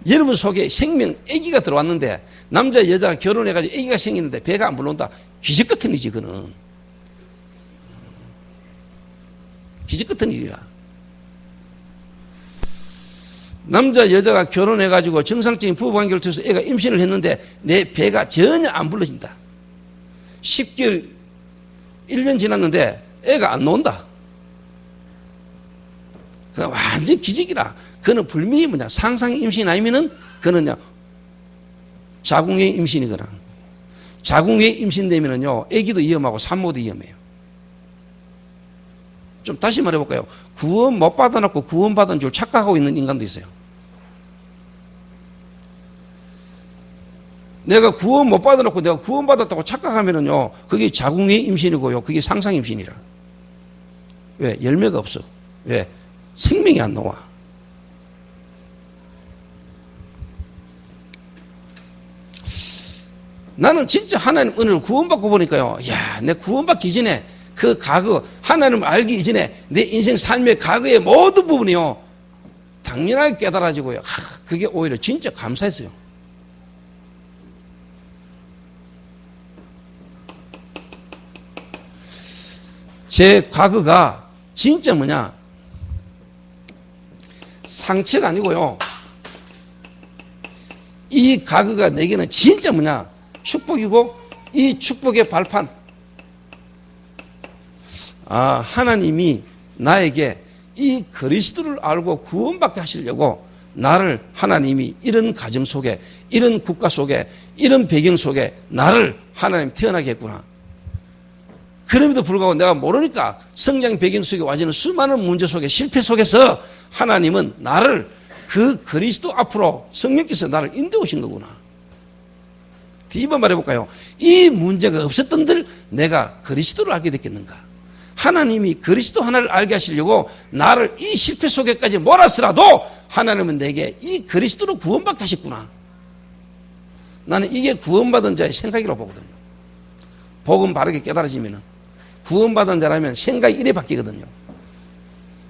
[SPEAKER 1] 여러분 속에 생명, 아기가 들어왔는데 남자 여자가 결혼해가지고 아기가 생기는데 배가 안 불러온다. 기적 같은 일이지 그는. 기적 같은 일이라. 남자 여자가 결혼해가지고 정상적인 부부관계를 통해서 애가 임신을 했는데 내 배가 전혀 안 불러진다. 10개월 1년 지났는데 애가 안 나온다. 그 완전 기적이라. 그는 불명이 뭐냐, 상상의 임신 아니면은 그는요 자궁의 임신이거나, 자궁의 임신되면은요 아기도 위험하고 산모도 위험해요. 좀 다시 말해볼까요? 구원 못 받아놓고 구원 받은 줄 착각하고 있는 인간도 있어요. 내가 구원 못 받아놓고 내가 구원 받았다고 착각하면은요 그게 자궁의 임신이고요, 그게 상상 임신이라. 왜? 열매가 없어. 왜? 생명이 안 나와. 나는 진짜 하나님 은혜를 구원받고 보니까요, 야, 내 구원받기 전에 그 과거, 하나님을 알기 이전에 내 인생 삶의 과거의 모든 부분이요 당연하게 깨달아지고요. 그게 오히려 진짜 감사했어요. 제 과거가 진짜 뭐냐, 상처가 아니고요, 이 과거가 내게는 진짜 뭐냐, 축복이고, 이 축복의 발판, 하나님이 나에게 이 그리스도를 알고 구원받게 하시려고 나를, 하나님이 이런 가정 속에, 이런 국가 속에, 이런 배경 속에 나를 하나님 태어나게 했구나. 그럼에도 불구하고 내가 모르니까 성장 배경 속에 와지는 수많은 문제 속에, 실패 속에서 하나님은 나를 그 그리스도 앞으로 성령께서 나를 인도하신 거구나. 뒤집어 말해볼까요? 이 문제가 없었던들 내가 그리스도를 알게 됐겠는가? 하나님이 그리스도 하나를 알게 하시려고 나를 이 실패 속에까지 몰았으라도 하나님은 내게 이 그리스도로 구원받게 하셨구나. 나는 이게 구원받은 자의 생각이라고 보거든요. 복음 바르게 깨달아지면은 구원받은 자라면 생각이 이래 바뀌거든요.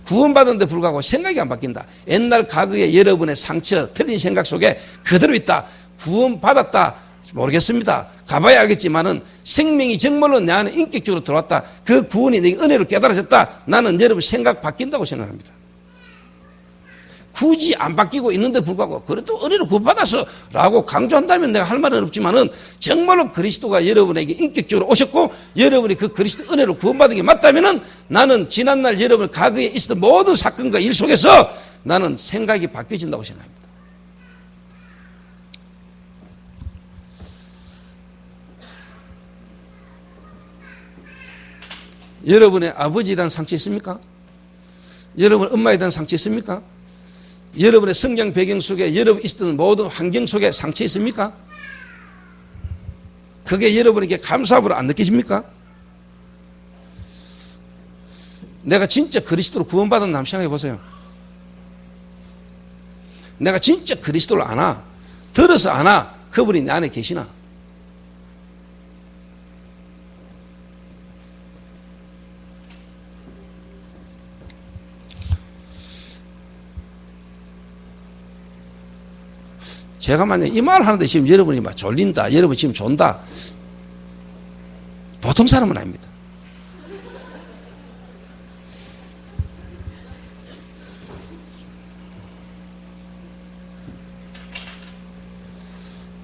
[SPEAKER 1] 구원받은 데 불구하고 생각이 안 바뀐다. 옛날 과거의 여러분의 상처, 틀린 생각 속에 그대로 있다. 구원받았다. 모르겠습니다. 가봐야 알겠지만은 생명이 정말로 내 안에 인격적으로 들어왔다. 그 구원이 내게 은혜로 깨달아졌다. 나는 여러분 생각 바뀐다고 생각합니다. 굳이 안 바뀌고 있는데 불구하고 그래도 은혜로 구원받았어 라고 강조한다면 내가 할 말은 없지만은 정말로 그리스도가 여러분에게 인격적으로 오셨고 여러분이 그 그리스도 은혜로 구원받은 게 맞다면은 나는 지난날 여러분 과거에 있었던 모든 사건과 일 속에서 나는 생각이 바뀌어진다고 생각합니다. 여러분의 아버지에 대한 상처 있습니까? 여러분 엄마에 대한 상처 있습니까? 여러분의 성장 배경 속에 여러분 있었던 모든 환경 속에 상처 있습니까? 그게 여러분에게 감사함으로 안 느껴집니까? 내가 진짜 그리스도로 구원받은 남 생각해 보세요. 내가 진짜 그리스도를 아나? 들어서 아나? 그분이 내 안에 계시나? 제가 만약 이 말을 하는데 지금 여러분이 막 졸린다, 여러분 지금 존다, 보통 사람은 아닙니다.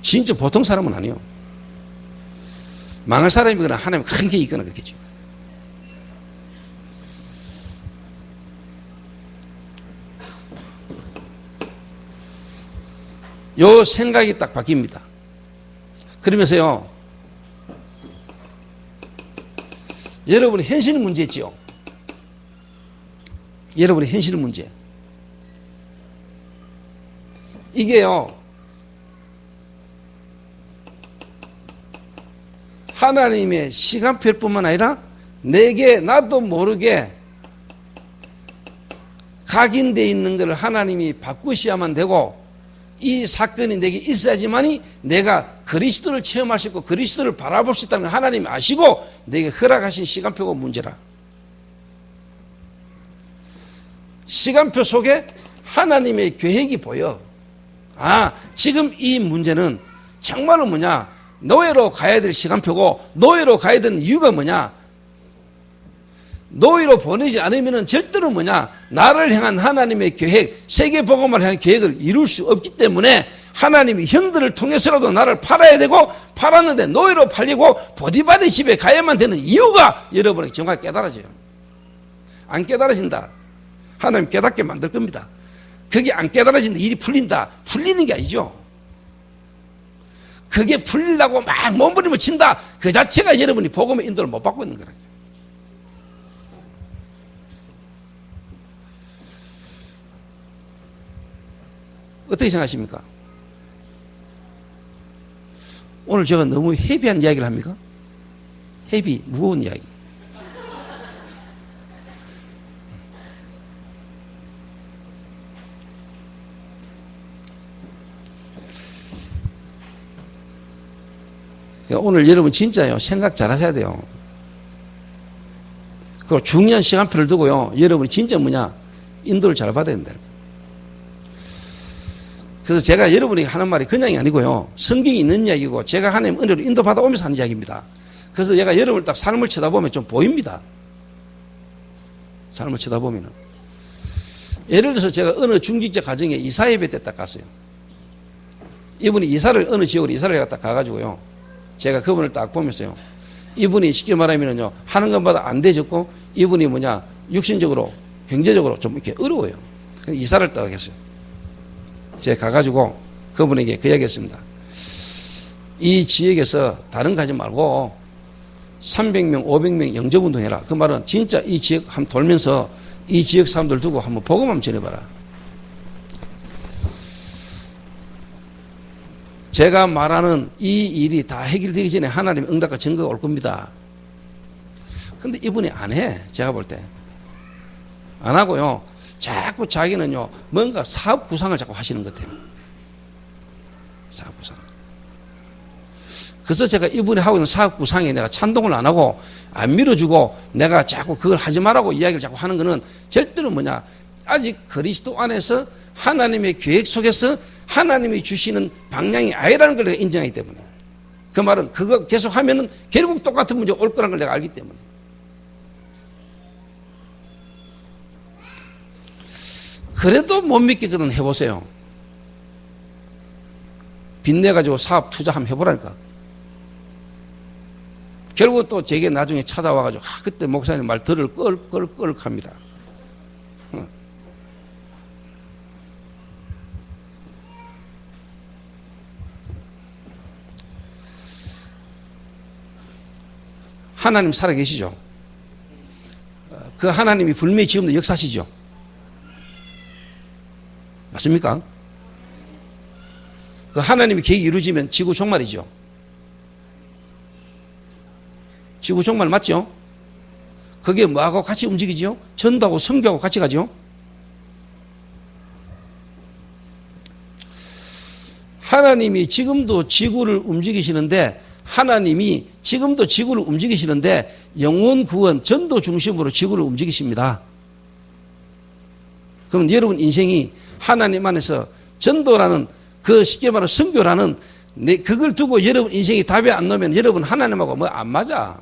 [SPEAKER 1] 진짜 보통 사람은 아니에요. 망할 사람이거나 하나님 큰 게 있거나 그렇겠죠. 요 생각이 딱 바뀝니다. 그러면서요, 여러분의 현실 문제 있지요. 여러분의 현실 문제. 이게요, 하나님의 시간표뿐만 아니라 내게 나도 모르게 각인되어 있는 것을 하나님이 바꾸셔야만 되고, 이 사건이 내게 있어야지만이 내가 그리스도를 체험할 수 있고 그리스도를 바라볼 수 있다는 걸 하나님이 아시고 내게 허락하신 시간표가 문제라. 시간표 속에 하나님의 계획이 보여. 아, 지금 이 문제는 정말로 뭐냐, 노예로 가야 될 시간표고, 노예로 가야 되는 이유가 뭐냐, 노예로 보내지 않으면 절대로 뭐냐, 나를 향한 하나님의 계획, 세계복음을 향한 계획을 이룰 수 없기 때문에 하나님이 형들을 통해서라도 나를 팔아야 되고, 팔았는데 노예로 팔리고 보디발의 집에 가야만 되는 이유가 여러분에게 정확히 깨달아져요. 안 깨달아진다, 하나님 깨닫게 만들 겁니다. 그게 안 깨달아진다, 일이 풀린다, 풀리는 게 아니죠. 그게 풀리려고 막 몸부림을 친다, 그 자체가 여러분이 복음의 인도를 못 받고 있는 거라요. 어떻게 생각하십니까? 오늘 제가 너무 헤비한 이야기를 합니까? 헤비, 무거운 이야기. 그러니까 오늘 여러분 진짜요, 생각 잘 하셔야 돼요. 그 중요한 시간표를 두고요, 여러분이 진짜 뭐냐, 인도를 잘 받아야 된다. 그래서 제가 여러분이 하는 말이 그냥이 아니고요, 성경이 있는 이야기고 제가 하나님 은혜로 인도받아 오면서 하는 이야기입니다. 그래서 제가 여러분을 딱 삶을 쳐다보면 좀 보입니다. 삶을 쳐다보면은. 예를 들어서 제가 어느 중직자 가정에 이사 예배 때 딱 갔어요. 이분이 이사를, 어느 지역으로 이사를 딱 가가지고요, 제가 그분을 딱 보면서요, 이분이 쉽게 말하면요, 하는 것마다 안 되졌고, 이분이 뭐냐, 육신적으로, 경제적으로 좀 이렇게 어려워요. 이사를 딱 했어요. 제가 가가지고 그분에게 그 이야기 했습니다. 이 지역에서 다른 거 하지 말고 300명, 500명 영접운동 해라. 그 말은 진짜 이 지역 한번 돌면서 이 지역 사람들 두고 한번 복음 한번 전해봐라. 제가 말하는 이 일이 다 해결되기 전에 하나님의 응답과 증거가 올 겁니다. 근데 이분이 안 해. 제가 볼 때 안 하고요, 자꾸 자기는요, 뭔가 사업 구상을 자꾸 하시는 것 같아요. 사업 구상. 그래서 제가 이분이 하고 있는 사업 구상에 내가 찬동을 안 하고 안 밀어주고 내가 자꾸 그걸 하지 말라고 이야기를 자꾸 하는 거는 절대로 뭐냐, 아직 그리스도 안에서 하나님의 계획 속에서 하나님이 주시는 방향이 아니라는 걸 내가 인정하기 때문에. 그 말은 그거 계속 하면은 결국 똑같은 문제가 올 거라는 걸 내가 알기 때문에. 그래도 못 믿겠거든. 해보세요. 빚내가지고 사업 투자 한번 해보라니까. 결국 또 제게 나중에 찾아와가지고, 그때 목사님 말 들을 껄껄껄 합니다. 하나님 살아계시죠? 그 하나님이 분명히 지금도 역사시죠. 맞습니까? 그 하나님의 계획이 이루어지면 지구 종말이죠. 지구 종말 맞죠? 그게 뭐하고 같이 움직이죠? 전도하고 선교하고 같이 가죠? 하나님이 지금도 지구를 움직이시는데, 하나님이 지금도 지구를 움직이시는데, 영혼 구원, 전도 중심으로 지구를 움직이십니다. 그럼 여러분 인생이 하나님 안에서 전도라는, 그 쉽게 말하면 선교라는, 그걸 두고 여러분 인생이 답이 안 나오면 여러분 하나님하고 뭐 안 맞아.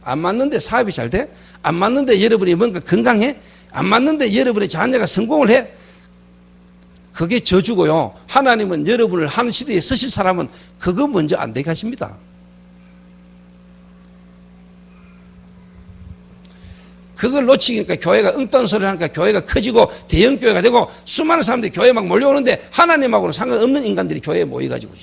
[SPEAKER 1] 안 맞는데 사업이 잘 돼? 안 맞는데 여러분이 뭔가 건강해? 안 맞는데 여러분의 자녀가 성공을 해? 그게 저주고요. 하나님은 여러분을 한 시대에 서실 사람은 그거 먼저 안 되게 하십니다. 그걸 놓치니까 교회가 엉뚱한 소리를 하니까 교회가 커지고 대형교회가 되고 수많은 사람들이 교회에 막 몰려오는데 하나님하고는 상관없는 인간들이 교회에 모여가지고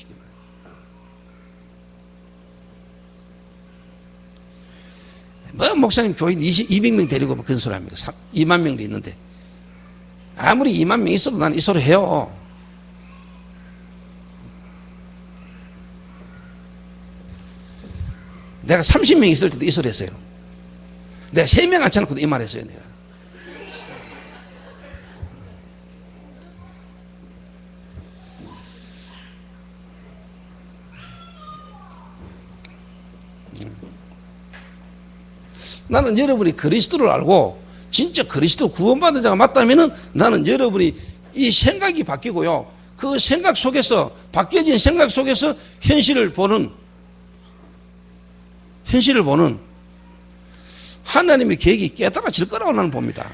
[SPEAKER 1] 뭐 목사님 교인 200명 데리고 뭐 그런 소리 합니까? 2만 명도 있는데 아무리 2만 명 있어도 나는 이 소리 해요. 내가 30명 있을 때도 이 소리 했어요. 내가 3명 안 쳐놓고도 이 말 했어요. 내가 나는 여러분이 그리스도를 알고 진짜 그리스도 구원받은 자가 맞다면은 나는 여러분이 이 생각이 바뀌고요. 그 생각 속에서, 바뀌어진 생각 속에서 현실을 보는 하나님의 계획이 깨달아질 거라고 나는 봅니다.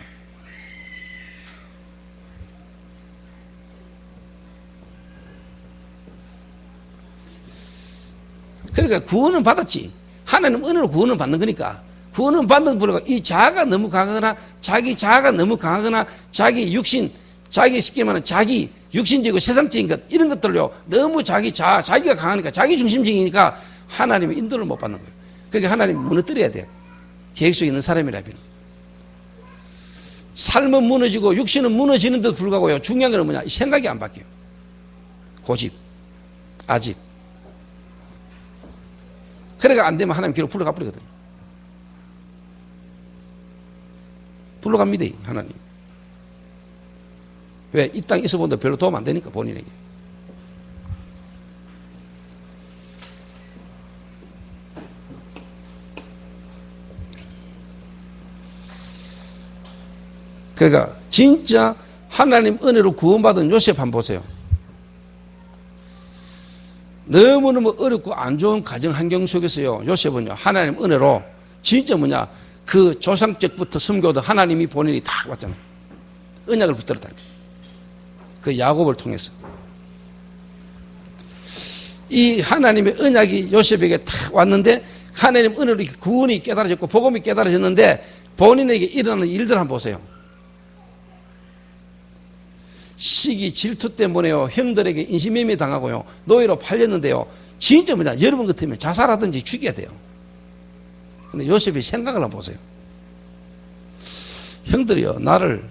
[SPEAKER 1] 그러니까 구원은 받았지. 하나님 은혜로 구원을 받는 거니까. 구원은 받는 분이고 이 자아가 너무 강하거나 자기 자아가 너무 강하거나 자기 육신, 자기 쉽게 말하면 자기 육신적이고 세상적인 것 이런 것들로 너무 자기 자아, 자기가 강하니까 자기 중심적이니까 하나님의 인도를 못 받는 거예요. 그러니까 하나님 무너뜨려야 돼요. 계획 속에 있는 사람이라면. 삶은 무너지고 육신은 무너지는데도 불구하고요. 중요한 건 뭐냐? 생각이 안 바뀌어요. 고집, 아집. 그래가 안 되면 하나님 길로 불러가 버리거든요. 불러갑니다, 하나님. 왜? 이 땅에 있어 본다 별로 도움 안 되니까, 본인에게. 그러니까 진짜 하나님 은혜로 구원받은 요셉 한번 보세요. 너무너무 어렵고 안 좋은 가정 환경 속에서요, 요셉은요, 하나님 은혜로 진짜 뭐냐, 그 조상적부터 섬겨도 하나님이 본인이 다 왔잖아요. 언약을 붙들었다. 그 야곱을 통해서. 이 하나님의 언약이 요셉에게 탁 왔는데 하나님 은혜로 구원이 깨달아졌고 복음이 깨달아졌는데 본인에게 일어나는 일들 한번 보세요. 시기 질투 때문에요, 형들에게 인신매매 당하고요, 노예로 팔렸는데요. 진짜 뭐냐, 여러분 같으면 자살하든지 죽여야 돼요. 근데 요셉이 생각을 한번 보세요. 형들이요, 나를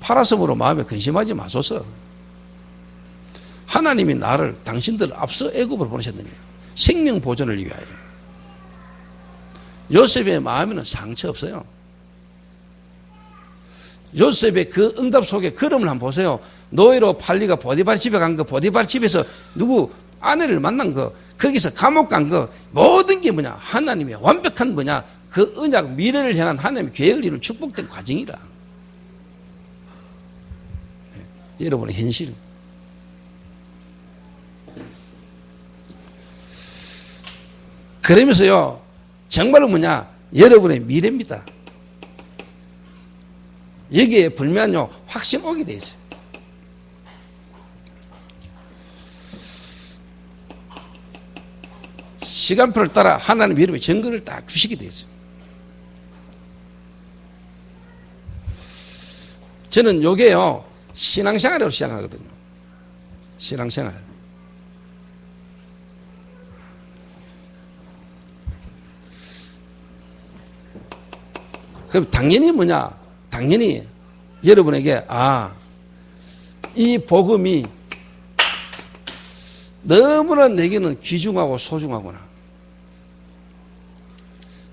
[SPEAKER 1] 팔았으므로 마음에 근심하지 마소서. 하나님이 나를, 당신들을 앞서 애굽으로 보내셨느냐, 생명 보존을 위하여. 요셉의 마음에는 상처 없어요. 요셉의 그 응답 속에 걸음을 한번 보세요. 노예로 팔리가 보디발 집에 간 거, 보디발 집에서 누구 아내를 만난 거, 거기서 감옥 간 거, 모든 게 뭐냐, 하나님의 완벽한 뭐냐, 그 언약 미래를 향한 하나님의 계획을 이룬 축복된 과정이라. 네, 여러분의 현실. 그러면서요, 정말로 뭐냐, 여러분의 미래입니다. 여기에 불면요, 확신 오게 돼 있어요. 시간표를 따라 하나님 이름의 증거를 딱 주시게 돼 있어요. 저는 요게요, 신앙생활으로 시작하거든요. 신앙생활. 그럼 당연히 뭐냐? 당연히 여러분에게 이 복음이 너무나 내게는 귀중하고 소중하구나.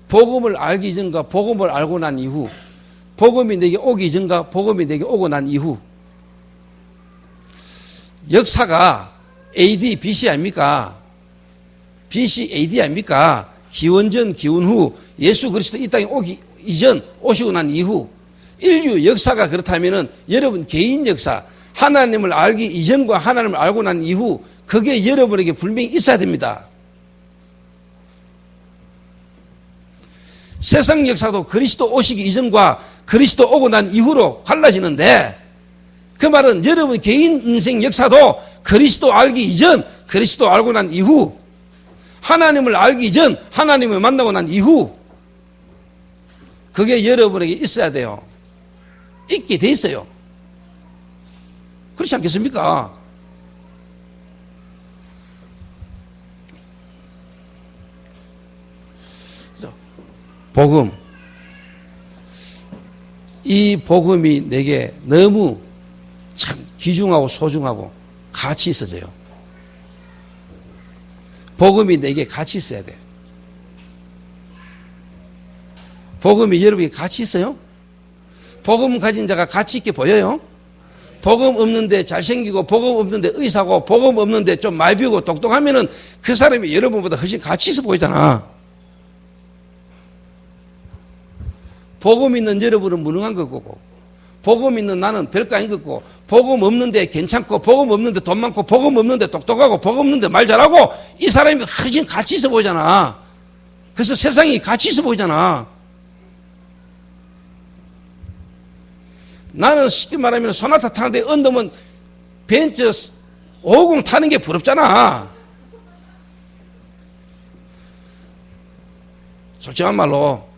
[SPEAKER 1] 복음을 알기 이전과 복음을 알고 난 이후, 복음이 내게 오기 이전과 복음이 내게 오고 난 이후, 역사가 AD, BC 아닙니까? BC, AD 아닙니까? 기원전, 기원 후, 예수 그리스도 이 땅에 오기 이전, 오시고 난 이후, 인류 역사가 그렇다면은 여러분 개인 역사, 하나님을 알기 이전과 하나님을 알고 난 이후, 그게 여러분에게 분명히 있어야 됩니다. 세상 역사도 그리스도 오시기 이전과 그리스도 오고 난 이후로 갈라지는데, 그 말은 여러분 개인 인생 역사도 그리스도 알기 이전, 그리스도 알고 난 이후, 하나님을 알기 이전, 하나님을 만나고 난 이후, 그게 여러분에게 있어야 돼요. 있게 돼 있어요. 그렇지 않겠습니까? 복음. 이 복음이 내게 너무 참 귀중하고 소중하고 가치 있어져요. 복음이 내게 가치 있어야 돼. 복음이 여러분에게 가치 있어요? 복음 가진 자가 가치 있게 보여요? 복음 없는데 잘생기고 복음 없는데 의사고 복음 없는데 좀 많이 배우고 똑똑하면은 그 사람이 여러분보다 훨씬 가치 있어 보이잖아. 복음 있는 여러분은 무능한 거고, 복음 있는 나는 별거 아닌 거고, 복음 없는데 괜찮고, 복음 없는데 돈 많고, 복음 없는데 똑똑하고, 복음 없는데 말 잘하고, 이 사람이 훨씬 가치 있어 보이잖아. 그래서 세상이 가치 있어 보이잖아. 나는 쉽게 말하면 소나타 타는데 언더면 벤츠 550 타는 게 부럽잖아. 솔직한 말로.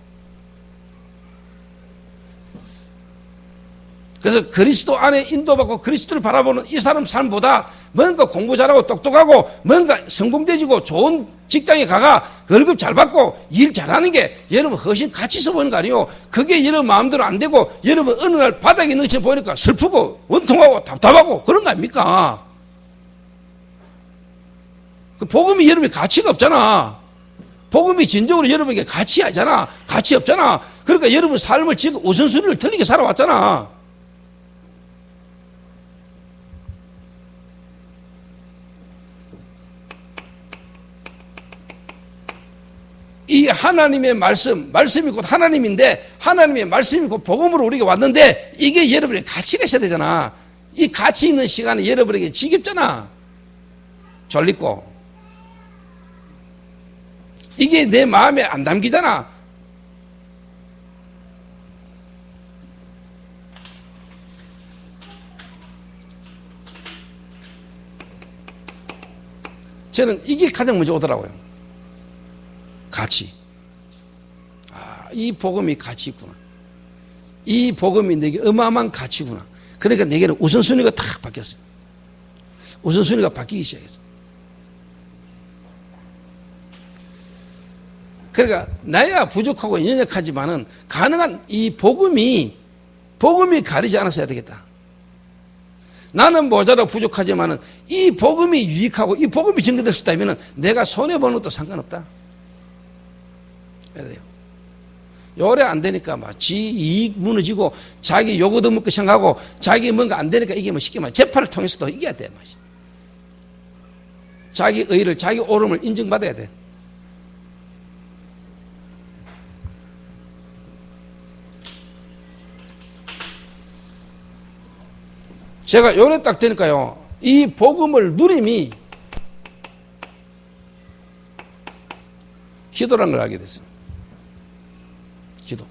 [SPEAKER 1] 그래서 그리스도 안에 인도받고 그리스도를 바라보는 이 사람 삶보다 뭔가 공부 잘하고 똑똑하고 뭔가 성공되지고 좋은 직장에 가가 월급 잘 받고 일 잘하는 게 여러분 훨씬 가치 있어 보이는 거 아니에요? 그게 여러분 마음대로 안 되고 여러분 어느 날 바닥에 있는 것처럼 보니까 슬프고 원통하고 답답하고 그런 거 아닙니까? 그 복음이 여러분의 가치가 없잖아. 복음이 진정으로 여러분에게 가치하잖아. 가치 없잖아. 그러니까 여러분 삶을 지금 우선순위를 틀리게 살아왔잖아. 이 하나님의 말씀이 곧 하나님인데 하나님의 말씀이 곧 복음으로 우리가 왔는데 이게 여러분의 가치가 있어야 되잖아. 이 가치 있는 시간에 여러분에게 지겹잖아. 졸리고. 이게 내 마음에 안 담기잖아. 저는 이게 가장 먼저 오더라고요. 가치. 이 복음이 가치 있구나. 이 복음이 내게 어마어마한 가치구나. 그러니까 내게는 우선순위가 탁 바뀌었어요. 우선순위가 바뀌기 시작했어. 그러니까 나야 부족하고 연약하지만은 가능한 이 복음이 가리지 않았어야 되겠다. 나는 모자라 부족하지만은 이 복음이 유익하고 이 복음이 전개될 수 있다면은 내가 손해보는 것도 상관없다. 요래 안 되니까 막 지 이익 무너지고 자기 요거 얻어먹고 생각하고 자기 뭔가 안 되니까 이게 뭐 쉽게 말해 재판을 통해서도 이겨야 돼. 자기 의를 자기 옳음을 인정받아야 돼. 제가 요래 딱 되니까요 이 복음을 누림이 기도라는 걸 알게 됐어요. 기도.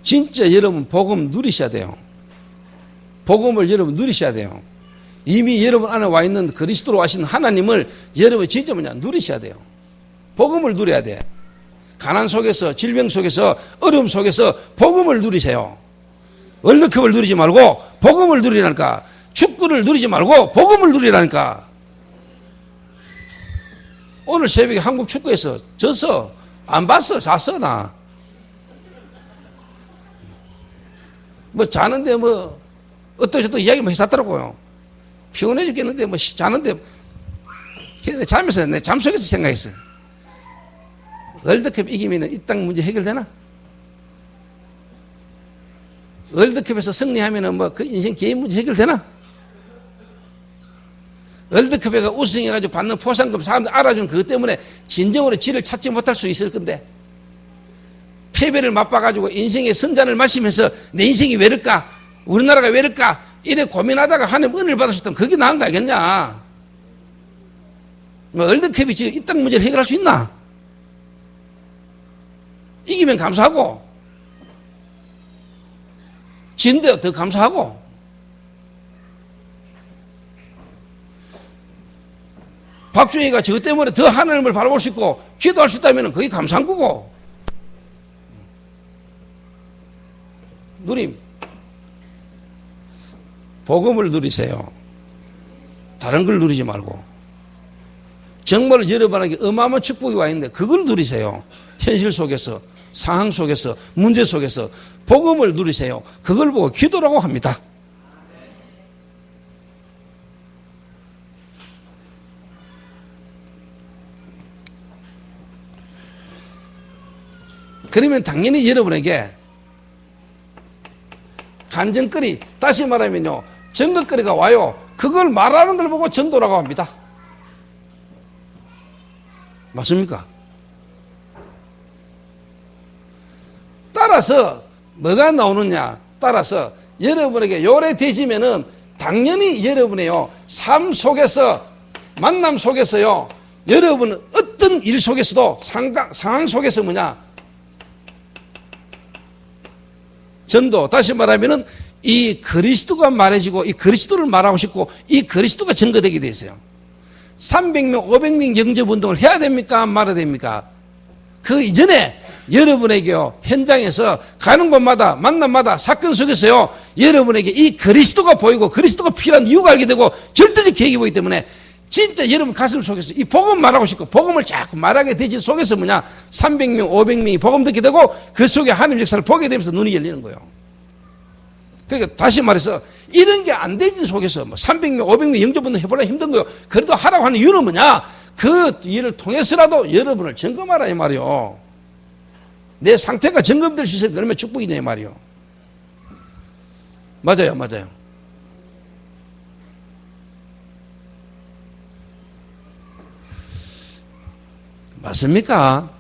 [SPEAKER 1] 진짜 여러분 복음 누리셔야 돼요. 복음을 여러분 누리셔야 돼요. 이미 여러분 안에 와 있는 그리스도로 와신 하나님을 여러분 진짜 누리셔야 돼요. 복음을 누려야 돼. 가난 속에서 질병 속에서 어려움 속에서 복음을 누리세요. 월드컵을 누리지 말고 복음을 누리라니까. 축구를 누리지 말고 복음을 누리라니까. 오늘 새벽에 한국 축구에서 졌어. 안 봤어. 잤어 나. 뭐 자는데 뭐 어떠저떠 이야기만 했었더라고요. 피곤해 죽겠는데 뭐 자는데 자면서 내 잠속에서 생각했어요. 월드컵 이기면 이 땅 문제 해결되나? 월드컵에서 승리하면 뭐 그 인생 개인 문제 해결되나? 월드컵에 우승해가지고 받는 포상금 사람들 알아주는 그것 때문에 진정으로 질을 찾지 못할 수 있을 건데, 패배를 맛봐가지고 인생의 선잔을 마시면서 내 인생이 왜 이럴까? 우리나라가 왜 이럴까? 이래 고민하다가 하나님 은혜를 받으셨다면 그게 나은 거 아니겠냐? 뭐 월드컵이 지금 이 땅 문제를 해결할 수 있나? 이기면 감사하고, 진데 더 감사하고, 박준희가 저것 때문에 더 하나님을 바라볼 수 있고 기도할 수 있다면 그게 감사한 거고. 누님, 복음을 누리세요. 다른 걸 누리지 말고. 정말 여러분에게 어마어마한 축복이 와 있는데 그걸 누리세요. 현실 속에서, 상황 속에서, 문제 속에서 복음을 누리세요. 그걸 보고 기도라고 합니다. 그러면 당연히 여러분에게 간증거리, 다시 말하면요, 증거거리가 와요. 그걸 말하는 걸 보고 전도라고 합니다. 맞습니까? 따라서 뭐가 나오느냐? 따라서 여러분에게 요래되지면은 당연히 여러분의요, 삶 속에서, 만남 속에서요, 여러분은 어떤 일 속에서도 상황 속에서 뭐냐? 전도, 다시 말하면은 이 그리스도가 말해지고 이 그리스도를 말하고 싶고 이 그리스도가 증거되게 돼 있어요. 300명, 500명 영접운동을 해야 됩니까? 말아야 됩니까? 그 이전에 여러분에게요, 현장에서 가는 곳마다, 만남마다, 사건 속에서요, 여러분에게 이 그리스도가 보이고 그리스도가 필요한 이유가 알게 되고 절대적 계획이 보이기 때문에 진짜 여러분 가슴 속에서 이 복음 말하고 싶고 복음을 자꾸 말하게 되지 속에서 뭐냐, 300명, 500명이 복음 듣게 되고 그 속에 하나님 역사를 보게 되면서 눈이 열리는 거예요. 그러니까 다시 말해서 이런 게 안 되지 속에서 뭐 300명, 500명 영접운동 해보려 힘든 거예요. 그래도 하라고 하는 이유는 뭐냐, 그 일을 통해서라도 여러분을 점검하라 이 말이요. 내 상태가 점검될 수 있어야 얼마나 축복이냐 이 말이요. 맞아요, 맞아요. 맞습니까?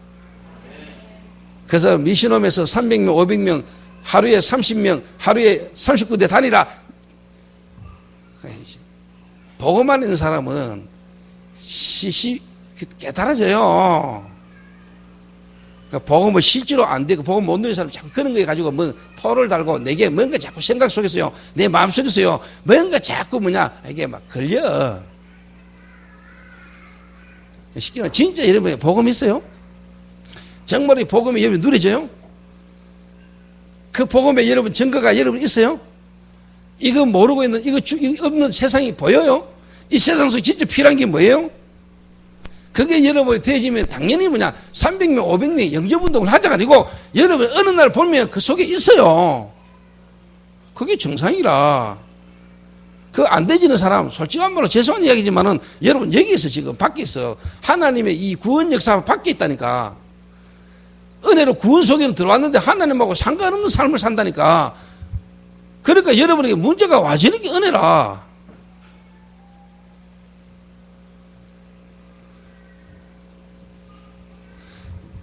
[SPEAKER 1] 그래서 미신홈에서 300명, 500명, 하루에 30명, 하루에 39대 다니라. 보고만 있는 사람은 깨달아져요. 그러니까 복음을 실제로 안 되고 복음 못 누리는 사람 자꾸 그런 거에 가지고 뭐 토를 달고 내게 뭔가 자꾸 생각 속에서요, 내 마음 속에서요, 뭔가 자꾸 뭐냐, 이게 막 걸려. 쉽게 말하면 진짜 여러분이 복음 있어요? 정말 이 복음이 여러분 누려져요? 그 복음에 여러분 증거가 여러분 있어요? 이거 모르고 있는, 이거 없는 세상이 보여요? 이 세상 속에 진짜 필요한 게 뭐예요? 그게 여러분이 되어지면 당연히 뭐냐, 300명, 500명 영접운동을 하자가 아니고 여러분 어느 날 보면 그 속에 있어요. 그게 정상이라. 그 안 되지는 사람, 솔직한 말로 죄송한 이야기지만은 여러분 여기서 지금 밖에 있어. 하나님의 이 구원 역사 밖에 있다니까. 은혜로 구원 속에는 들어왔는데 하나님하고 상관없는 삶을 산다니까. 그러니까 여러분에게 문제가 와지는 게 은혜라.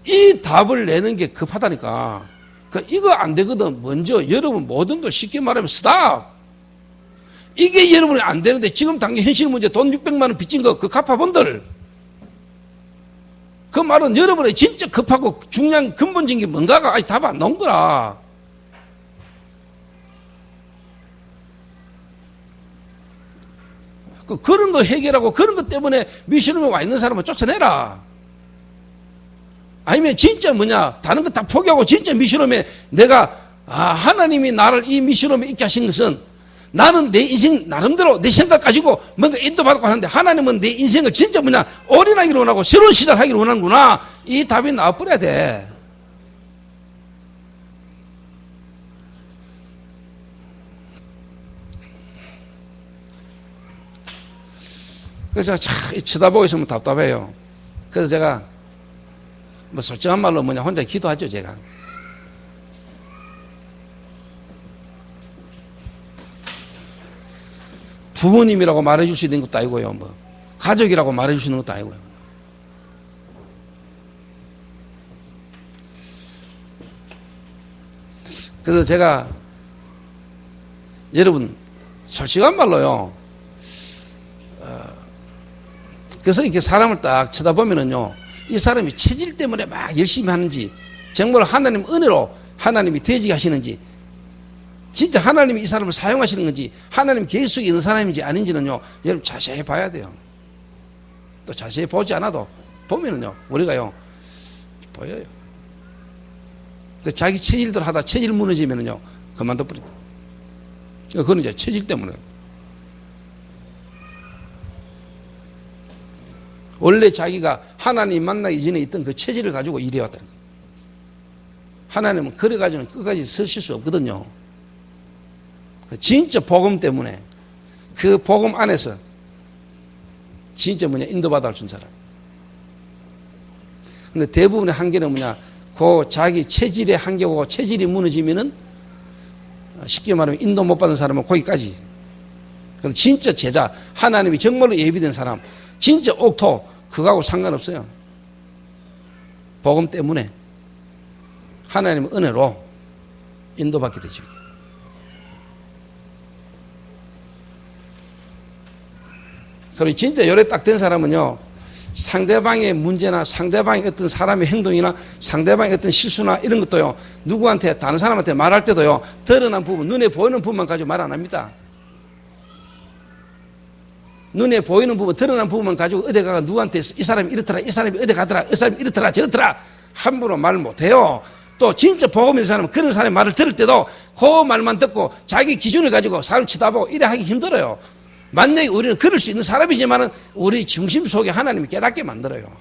[SPEAKER 1] 이 답을 내는 게 급하다니까. 그러니까 이거 안 되거든. 먼저 여러분 모든 걸 쉽게 말하면 스탑. 이게 여러분이 안 되는데 지금 당장 현실 문제 돈 600만 원 빚진 거 그 갚아본들. 그 말은 여러분이 진짜 급하고 중요한 근본적인 게 뭔가가 아직 답 안 나온 거라. 그런 거 해결하고 그런 것 때문에 미션홈에 와 있는 사람은 쫓아내라. 아니면 진짜 뭐냐, 다른 거 다 포기하고 진짜 미션홈에 내가 하나님이 나를 이 미션홈에 있게 하신 것은 나는 내 인생 나름대로 내 생각 가지고 뭔가 인도받고 하는데 하나님은 내 인생을 진짜 뭐냐, 올인하기를 원하고 새로운 시작하기를 원하는구나. 이 답이 나와버려야 돼. 그래서 제가 참 쳐다보고 있으면 답답해요. 그래서 제가 뭐 솔직한 말로 뭐냐 혼자 기도하죠. 제가 부모님이라고 말해줄 수 있는 것도 아니고요, 뭐 가족이라고 말해줄 수 있는 것도 아니고요. 그래서 제가 여러분 솔직한 말로요, 그래서 이렇게 사람을 딱 쳐다보면은요, 이 사람이 체질 때문에 막 열심히 하는지, 정말 하나님 은혜로 하나님이 되지게 하시는지, 진짜 하나님이 이 사람을 사용하시는 건지, 하나님 계획 속에 있는 사람인지 아닌지는요, 여러분 자세히 봐야 돼요. 또 자세히 보지 않아도 보면은요, 우리가요 보여요. 자기 체질들 하다 체질 무너지면은요 그만둬 버린다. 그건 이제 체질 때문에. 원래 자기가 하나님 만나기 전에 있던 그 체질을 가지고 일해왔다는 거예요. 하나님은 그래가지고는 끝까지 서실 수 없거든요. 진짜 복음 때문에, 그 복음 안에서 진짜 뭐냐 인도받아 준 사람. 근데 대부분의 한계는 뭐냐, 그 자기 체질의 한계고 체질이 무너지면은 쉽게 말하면 인도 못 받은 사람은 거기까지. 근데 진짜 제자, 하나님이 정말로 예비된 사람, 진짜 옥토, 그거하고 상관없어요. 복음 때문에 하나님의 은혜로 인도받게 되죠. 그리고 진짜 열애 딱 된 사람은요, 상대방의 문제나 상대방의 어떤 사람의 행동이나 상대방의 어떤 실수나 이런 것도요, 누구한테, 다른 사람한테 말할 때도요, 드러난 부분, 눈에 보이는 부분만 가지고 말 안 합니다. 눈에 보이는 부분, 드러난 부분만 가지고 어디 가가 누구한테 이 사람이 이렇더라, 이 사람이 어디 가더라, 이 사람이 이렇더라, 저렇더라, 함부로 말 못해요. 또 진짜 복음 있는 사람은 그런 사람의 말을 들을 때도 그 말만 듣고 자기 기준을 가지고 사람 쳐다보고 이래 하기 힘들어요. 만약에 우리는 그럴 수 있는 사람이지만 우리 중심 속에 하나님이 깨닫게 만들어요.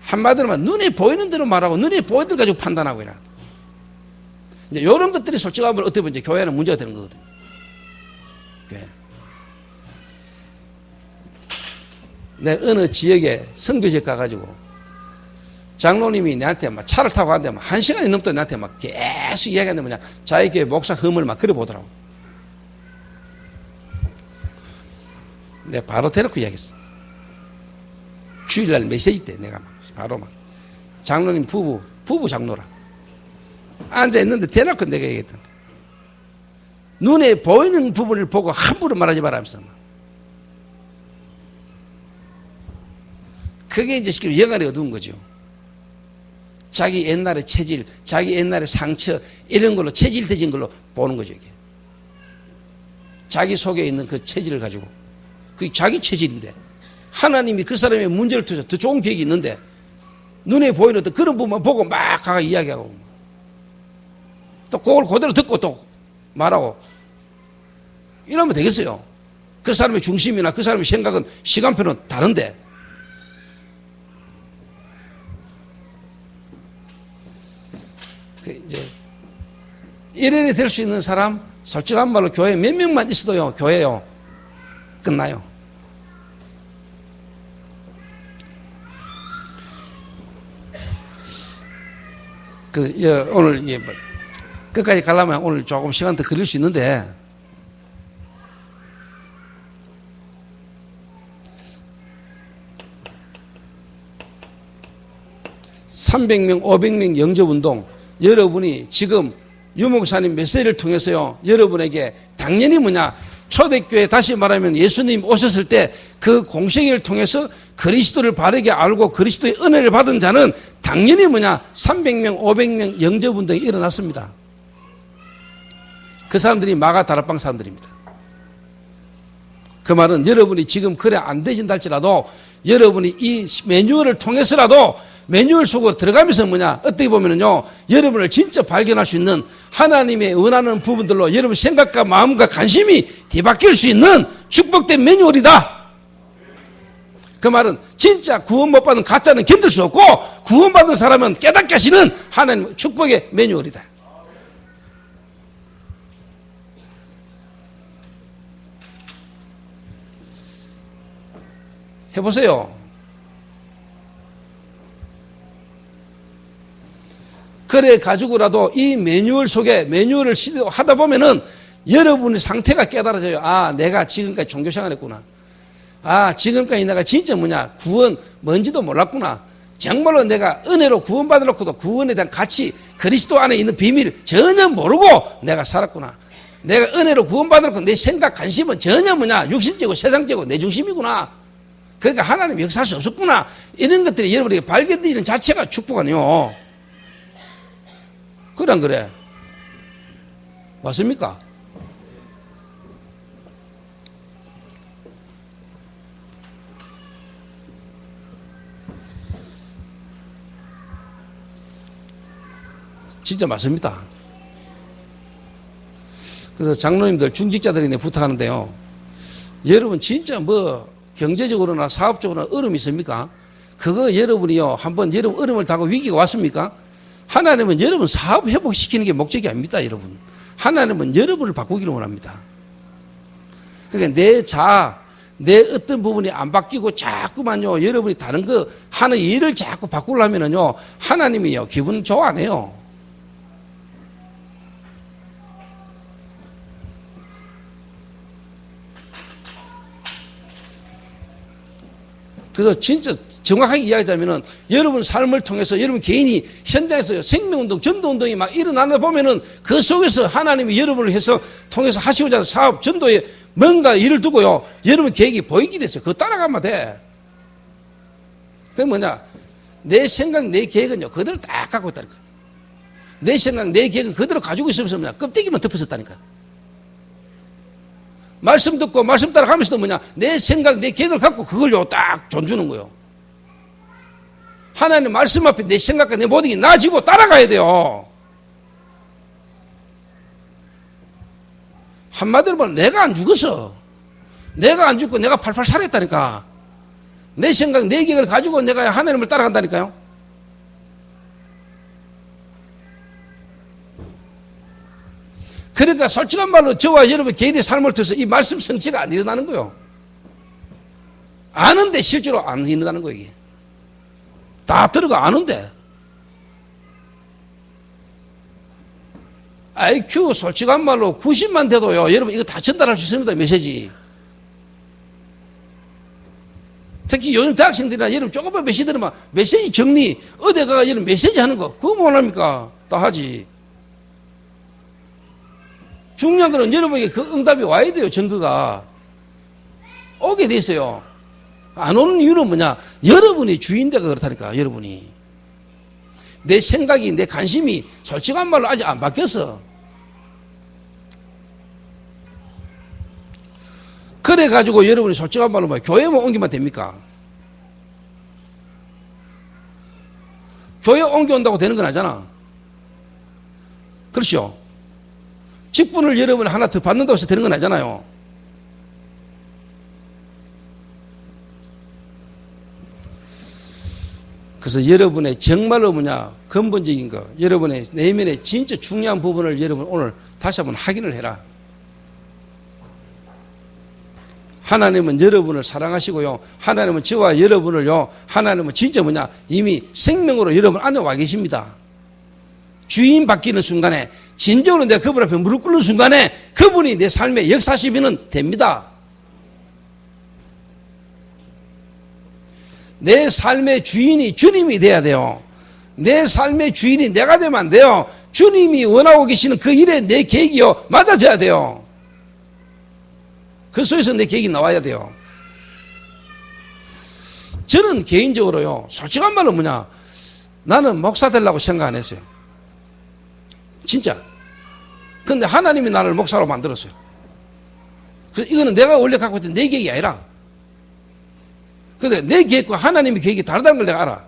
[SPEAKER 1] 한마디로 눈에 보이는 대로 말하고 눈에 보이는 대로 가지고 판단하고 이래. 이제 이런 것들이 솔직히 말하면 어떻게 보면 이제 교회는 문제가 되는 거거든요. 내가 어느 지역에 선교지에 가가지고 장로님이 내한테 막 차를 타고 가는데 막 1시간이 넘도록 나한테 막 계속 이야기하는데 뭐냐, 자기 교회 목사 흠을 막 그려보더라고. 내가 바로 대놓고 이야기했어. 주일날 메시지 때 내가 막 바로 막 장로님 부부 장로라 앉아있는데 대놓고 내가 얘기했던, 눈에 보이는 부분을 보고 함부로 말하지 말아면서, 그게 이제 쉽게 영안이 어두운 거죠. 자기 옛날의 체질, 자기 옛날의 상처, 이런 걸로 체질되진 걸로 보는 거죠. 이게 자기 속에 있는 그 체질을 가지고, 그게 자기 체질인데 하나님이 그 사람의 문제를 통해서 더 좋은 계획이 있는데 눈에 보이는 어떤 그런 부분만 보고 막 가가 이야기하고, 또 그걸 그대로 듣고 또 말하고 이러면 되겠어요? 그 사람의 중심이나 그 사람의 생각은, 시간표는 다른데. 이제 이래야 될 수 있는 사람, 솔직한 말로 교회 몇 명만 있어도요, 교회요 끝나요. 오늘 끝까지 가려면 오늘 조금 시간 더 걸릴 수 있는데, 300명, 500명 영접운동, 여러분이 지금 유목사님 메시지를 통해서요, 여러분에게 당연히 뭐냐, 초대교회, 다시 말하면 예수님 오셨을 때 그 공생애를 통해서 그리스도를 바르게 알고 그리스도의 은혜를 받은 자는 당연히 뭐냐, 300명, 500명 영접운동이 일어났습니다. 그 사람들이 마가 다락방 사람들입니다. 그 말은 여러분이 지금 그래 안 되진다 할지라도 여러분이 이 매뉴얼을 통해서라도 매뉴얼 속으로 들어가면서 뭐냐, 어떻게 보면은요, 여러분을 진짜 발견할 수 있는, 하나님의 원하는 부분들로 여러분 생각과 마음과 관심이 뒤바뀔 수 있는 축복된 매뉴얼이다. 그 말은 진짜 구원 못 받은 가짜는 견딜 수 없고, 구원받은 사람은 깨닫게 하시는 하나님 축복의 매뉴얼이다. 해보세요. 그래 가지고라도 이 매뉴얼 속에 매뉴얼을 하다 보면은 여러분의 상태가 깨달아져요. 아, 내가 지금까지 종교생활 했구나. 아, 지금까지 내가 진짜 구원 뭔지도 몰랐구나. 정말로 내가 은혜로 구원받아놓고도 구원에 대한 가치, 그리스도 안에 있는 비밀 전혀 모르고 내가 살았구나. 내가 은혜로 구원받아놓고 내 생각, 관심은 전혀 육신적이고 세상적이고 내 중심이구나. 그러니까 하나님 역사할 수 없었구나. 이런 것들이 여러분에게 발견되는 자체가 축복 아니요. 그래 안 그래? 맞습니까? 진짜 맞습니다. 그래서 장로님들, 중직자들이 내 부탁하는데요. 여러분 진짜 경제적으로나 사업적으로나 어려움이 있습니까? 그거 여러분이요, 한번 여러분 어려움을 당하고 위기가 왔습니까? 하나님은 여러분 사업 회복시키는 게 목적이 아닙니다, 여러분. 하나님은 여러분을 바꾸기를 원합니다. 그러니까 내 어떤 부분이 안 바뀌고 자꾸만요, 여러분이 다른 거 하는 일을 자꾸 바꾸려면은요, 하나님이요, 기분 좋아 안 해요. 그래서 진짜 정확하게 이야기하자면은 여러분 삶을 통해서 여러분 개인이 현장에서 생명운동, 전도운동이 막 일어나는 보면은 그 속에서 하나님이 여러분을 통해서 하시고자 하는 사업, 전도에 뭔가 일을 두고요. 여러분 계획이 보이게 됐어요. 그거 따라가면 돼. 그게 내 생각, 내 계획은요, 그대로 딱 갖고 있다니까. 내 생각, 내 계획은 그대로 가지고 있으면서 껍데기만 덮었었다니까. 말씀 듣고 말씀 따라가면서도 내 생각, 내 계획을 갖고 그걸요 딱 존주는 거예요. 하나님 말씀 앞에 내 생각과 내 모든 게 나아지고 따라가야 돼요. 한마디로 말하면 내가 안 죽었어. 내가 안 죽고 내가 팔팔 살았다니까. 내 생각, 내 계획을 가지고 내가 하나님을 따라간다니까요. 그러니까 솔직한 말로 저와 여러분 개인의 삶을 통해서 이 말씀 성취가 안 일어나는 거예요. 아는데 실제로 안 일어나는 거예요. 이게. 다 들어가 아는데. IQ 솔직한 말로 90만 돼도요, 여러분 이거 다 전달할 수 있습니다. 메시지. 특히 요즘 대학생들이나 여러분 조금만 메시지 들으면 메시지 정리, 어디가 여러분 메시지 하는 거 그거 뭐 합니까? 다 하지. 중요한 거는 여러분에게 그 응답이 와야 돼요. 증거가 오게 돼 있어요. 안 오는 이유는 여러분이 주인데가 그렇다니까. 여러분이 내 생각이, 내 관심이 솔직한 말로 아직 안 바뀌었어. 그래가지고 여러분이 솔직한 말로 교회만 옮기면 됩니까? 교회 옮겨온다고 되는 건 아니잖아. 그렇죠? 직분을 여러분이 하나 더 받는다고 해서 되는 건 아니잖아요. 그래서 여러분의 정말로 근본적인 거, 여러분의 내면의 진짜 중요한 부분을 여러분 오늘 다시 한번 확인을 해라. 하나님은 여러분을 사랑하시고요. 하나님은 저와 여러분을요, 하나님은 진짜 이미 생명으로 여러분 안에 와 계십니다. 주인 바뀌는 순간에, 진정으로 내가 그분 앞에 무릎 꿇는 순간에 그분이 내 삶에 역사하시면 됩니다. 내 삶의 주인이 주님이 돼야 돼요. 내 삶의 주인이 내가 되면 안 돼요. 주님이 원하고 계시는 그 일에 내 계획이요 맞아져야 돼요. 그 속에서 내 계획이 나와야 돼요. 저는 개인적으로요, 솔직한 말로 나는 목사 되려고 생각 안 했어요. 진짜. 근데 하나님이 나를 목사로 만들었어요. 그래서 이거는 내가 원래 갖고 있던 내 계획이 아니라, 근데 내 계획과 하나님의 계획이 다르다는 걸 내가 알아.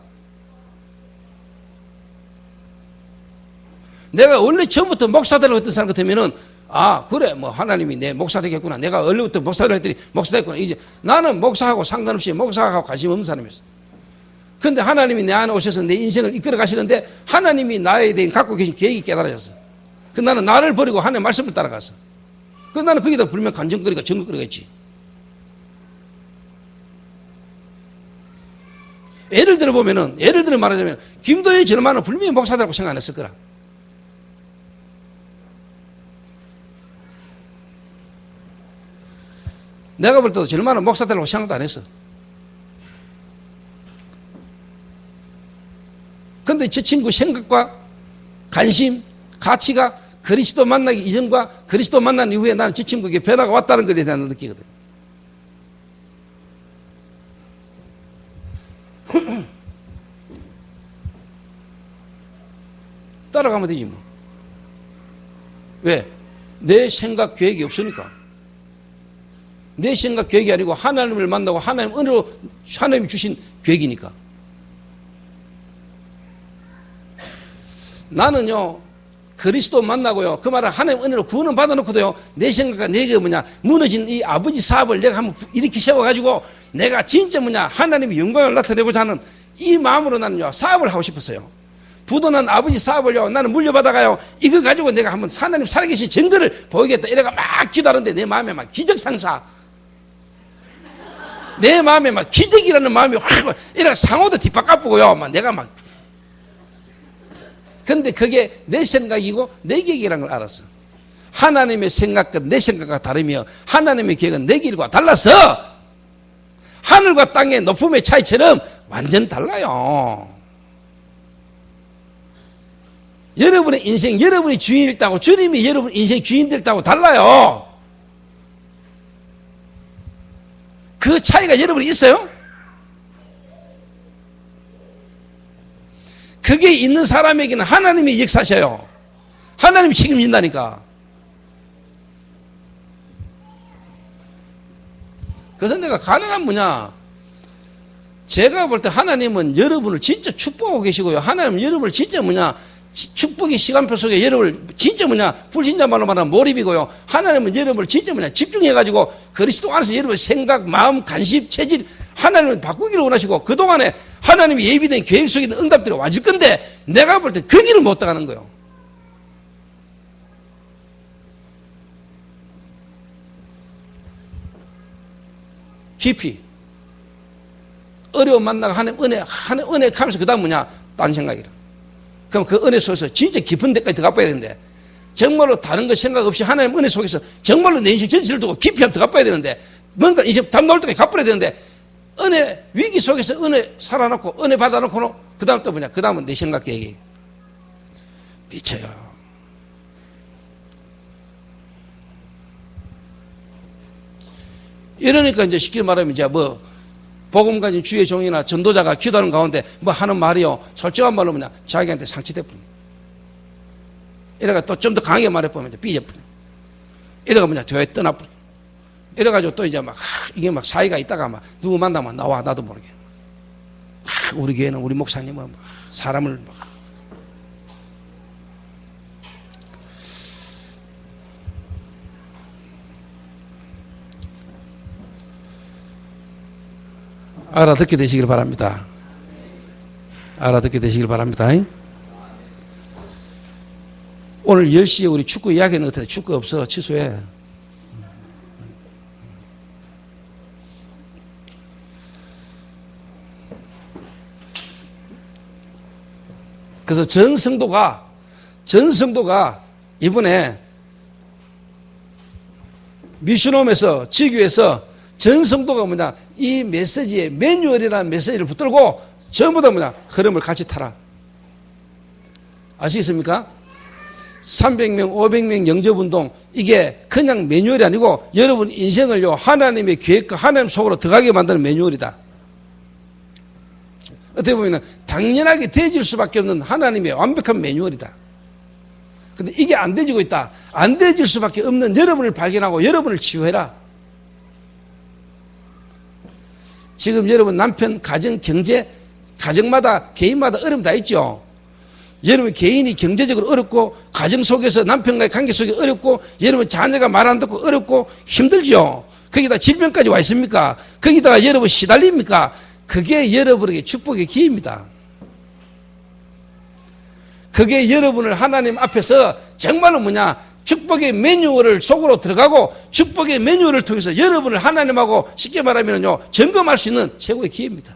[SPEAKER 1] 내가 원래 처음부터 목사 되려고 했던 사람 같으면은, 아, 그래, 하나님이 내 목사 되겠구나. 내가 원래부터 목사 되려고 했더니 목사 됐구나. 이제 나는 목사하고 상관없이 목사하고 관심 없는 사람이었어. 근데 하나님이 내 안에 오셔서 내 인생을 이끌어 가시는데 하나님이 나에 대해 갖고 계신 계획이 깨달아졌어. 그 나는 나를 버리고 하나님의 말씀을 따라갔어. 그 나는 거기다 불면 간정거리가 정거거리가 있지. 예를 들어 말하자면, 김도희 절만은 분명히 목사라고 생각 안 했을 거라. 내가 볼 때도 절만은 목사라고 생각도 안 했어. 근데 저 친구 생각과 관심, 가치가 그리스도 만나기 이전과 그리스도 만난 이후에 나는 저 친구에게 변화가 왔다는 것에 대한 느끼거든. 따라가면 되지 뭐. 왜? 내 생각 계획이 없으니까. 내 생각 계획이 아니고 하나님을 만나고 하나님 은혜로 하나님이 주신 계획이니까. 나는요, 그리스도 만나고요, 그 말은 하나님 은혜로 구원을 받아놓고도요, 내 생각과 내게 무너진 이 아버지 사업을 내가 한번 이렇게 세워가지고 내가 진짜 하나님의 영광을 나타내고자 하는 이 마음으로 나는요, 사업을 하고 싶었어요. 부도난 아버지 사업을요, 나는 물려받아가요, 이거 가지고 내가 한번 하나님 살아계신 증거를 보이겠다. 이래가 막 기도하는데 내 마음에 막 기적상사. 내 마음에 막 기적이라는 마음이 확, 이래가 상호도 뒷바까쁘고요, 내가 막. 근데 그게 내 생각이고 내 계획이라는 걸 알았어. 하나님의 생각과 내 생각과 다르며 하나님의 계획은 내 길과 달라서 하늘과 땅의 높음의 차이처럼 완전 달라요. 여러분의 인생, 여러분이 주인일 때하고 주님이 여러분 인생 주인 될 때하고 달라요. 그 차이가 여러분이 있어요? 그게 있는 사람에게는 하나님이 역사하셔요. 하나님이 책임진다니까. 그래서 내가 가능한 제가 볼 때 하나님은 여러분을 진짜 축복하고 계시고요. 하나님은 여러분을 진짜 축복의 시간표 속에 여러분을 진짜 불신자말로 말하면 몰입이고요. 하나님은 여러분을 진짜 집중해가지고 그리스도 안에서 여러분의 생각, 마음, 관심, 체질, 하나님을 바꾸기를 원하시고 그동안에 하나님이 예비된 계획 속에 있는 응답들이 와질 건데 내가 볼 때 그 길을 못 따가는 거예요. 깊이 어려움 만나고 하나님 은혜 하면서 그 다음 딴 생각이라. 그럼 그 은혜 속에서 진짜 깊은 데까지 들어가 봐야 되는데 정말로 다른 거 생각 없이 하나님 은혜 속에서 정말로 내 인생 전체를 두고 깊이 한번 들어가 봐야 되는데 뭔가 이제 답 나올 때까지 가버려야 되는데 은혜 위기 속에서 은혜 살아놓고 은혜 받아놓고 그 다음 또 그 다음은 내 생각 계획이 미쳐요. 이러니까 이제 쉽게 말하면 이제 복음 가진 주의 종이나 전도자가 기도하는 가운데 하는 말이요, 솔직한 말로 자기한테 상처될 뿐. 이래가 또 좀 더 강하게 말해보면 삐져뿐. 이래가 교회 떠나뿐. 이래가지고 또 이제 이게 사이가 있다가 누구 만나면 나와, 나도 모르게. 우리 교회는 우리 목사님은 사람을 알아듣게 되시길 바랍니다. 알아듣게 되시길 바랍니다. 오늘 10시에 우리 축구 이야기하는 것 같아요. 축구 없어. 취소해. 그래서 전 성도가 이번에 미션홈에서 지교에서 전 성도가 이 메시지에 매뉴얼이라는 메시지를 붙들고 전부 다 흐름을 같이 타라. 아시겠습니까? 300명, 500명 영접운동, 이게 그냥 매뉴얼이 아니고 여러분 인생을요, 하나님의 계획과 하나님 속으로 들어가게 만드는 매뉴얼이다. 어떻게 보면 당연하게 되어질 수밖에 없는 하나님의 완벽한 매뉴얼이다. 근데 이게 안 되어지고 있다. 안 되어질 수밖에 없는 여러분을 발견하고 여러분을 치유해라. 지금 여러분 남편, 가정, 경제, 가정마다 개인마다 어려움 다 있죠. 여러분 개인이 경제적으로 어렵고 가정 속에서 남편과의 관계 속에 어렵고 여러분 자녀가 말 안 듣고 어렵고 힘들죠. 거기다 질병까지 와 있습니까? 거기다가 여러분 시달립니까? 그게 여러분에게 축복의 기회입니다. 그게 여러분을 하나님 앞에서 정말로 축복의 매뉴얼을 속으로 들어가고 축복의 매뉴얼을 통해서 여러분을 하나님하고 쉽게 말하면요, 점검할 수 있는 최고의 기회입니다.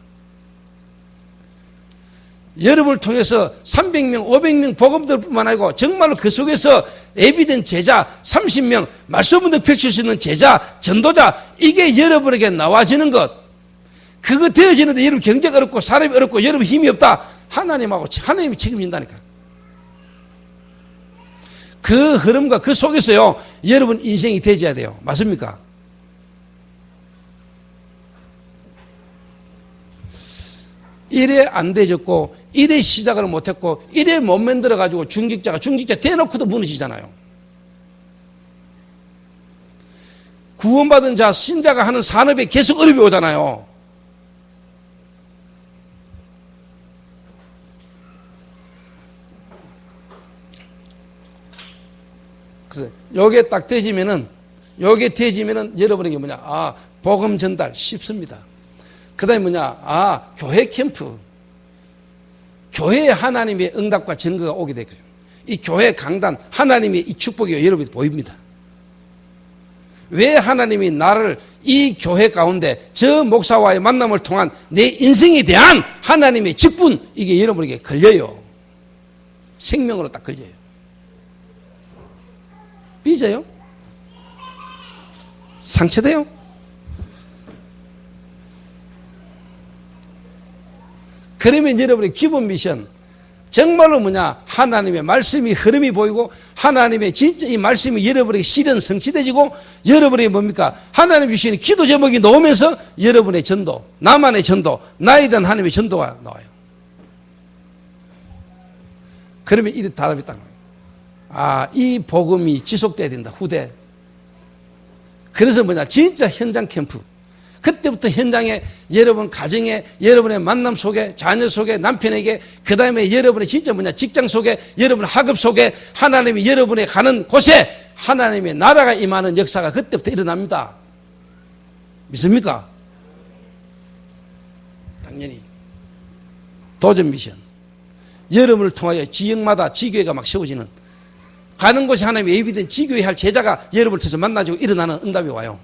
[SPEAKER 1] 여러분을 통해서 300명, 500명 복음들 뿐만 아니고 정말로 그 속에서 예비된 제자 30명, 말씀 운동 펼칠 수 있는 제자, 전도자, 이게 여러분에게 나와지는 것. 그거 되어지는데 여러분 경제가 어렵고 사람이 어렵고 여러분 힘이 없다. 하나님이 책임진다니까. 그 흐름과 그 속에서요, 여러분 인생이 되어져야 돼요. 맞습니까? 이래 안 되졌고, 이래 시작을 못했고, 이래 못 만들어가지고 중직자 대놓고도 무너지잖아요. 구원받은 자, 신자가 하는 산업에 계속 어려움이 오잖아요. 그래서 요게 딱 되지면은, 여러분에게 뭐냐, 아, 복음 전달 쉽습니다. 그 다음에 뭐냐, 교회 캠프. 교회에 하나님의 응답과 증거가 오게 되고요. 이 교회 강단, 하나님의 이 축복이 여러분이 보입니다. 왜 하나님이 나를 이 교회 가운데 저 목사와의 만남을 통한 내 인생에 대한 하나님의 직분, 이게 여러분에게 걸려요. 생명으로 딱 걸려요. 삐져요? 상처돼요? 그러면 여러분의 기본 미션, 정말로 뭐냐, 하나님의 말씀이 흐름이 보이고, 하나님의 진짜 이 말씀이 여러분에게 실현 성취되지고, 여러분에게 뭡니까? 하나님 주시는 기도 제목이 나오면서 여러분의 전도, 나만의 전도, 나에 대한 하나님의 전도가 나와요. 그러면 이래 답이 딱 나와요. 이 복음이 지속돼야 된다, 후대. 그래서 뭐냐, 진짜 현장 캠프. 그때부터 현장에, 여러분 가정에, 여러분의 만남 속에, 자녀 속에, 남편에게, 그 다음에 여러분의 진짜 뭐냐, 직장 속에, 여러분 학업 속에, 하나님이 여러분의 가는 곳에 하나님의 나라가 임하는 역사가 그때부터 일어납니다. 믿습니까? 당연히. 도전 미션. 여러분을 통하여 지역마다 지교회가 막 세워지는, 가는 곳이 하나님의 예비된 지교회 할 제자가 여러분을 통해서 만나지고 일어나는 응답이 와요.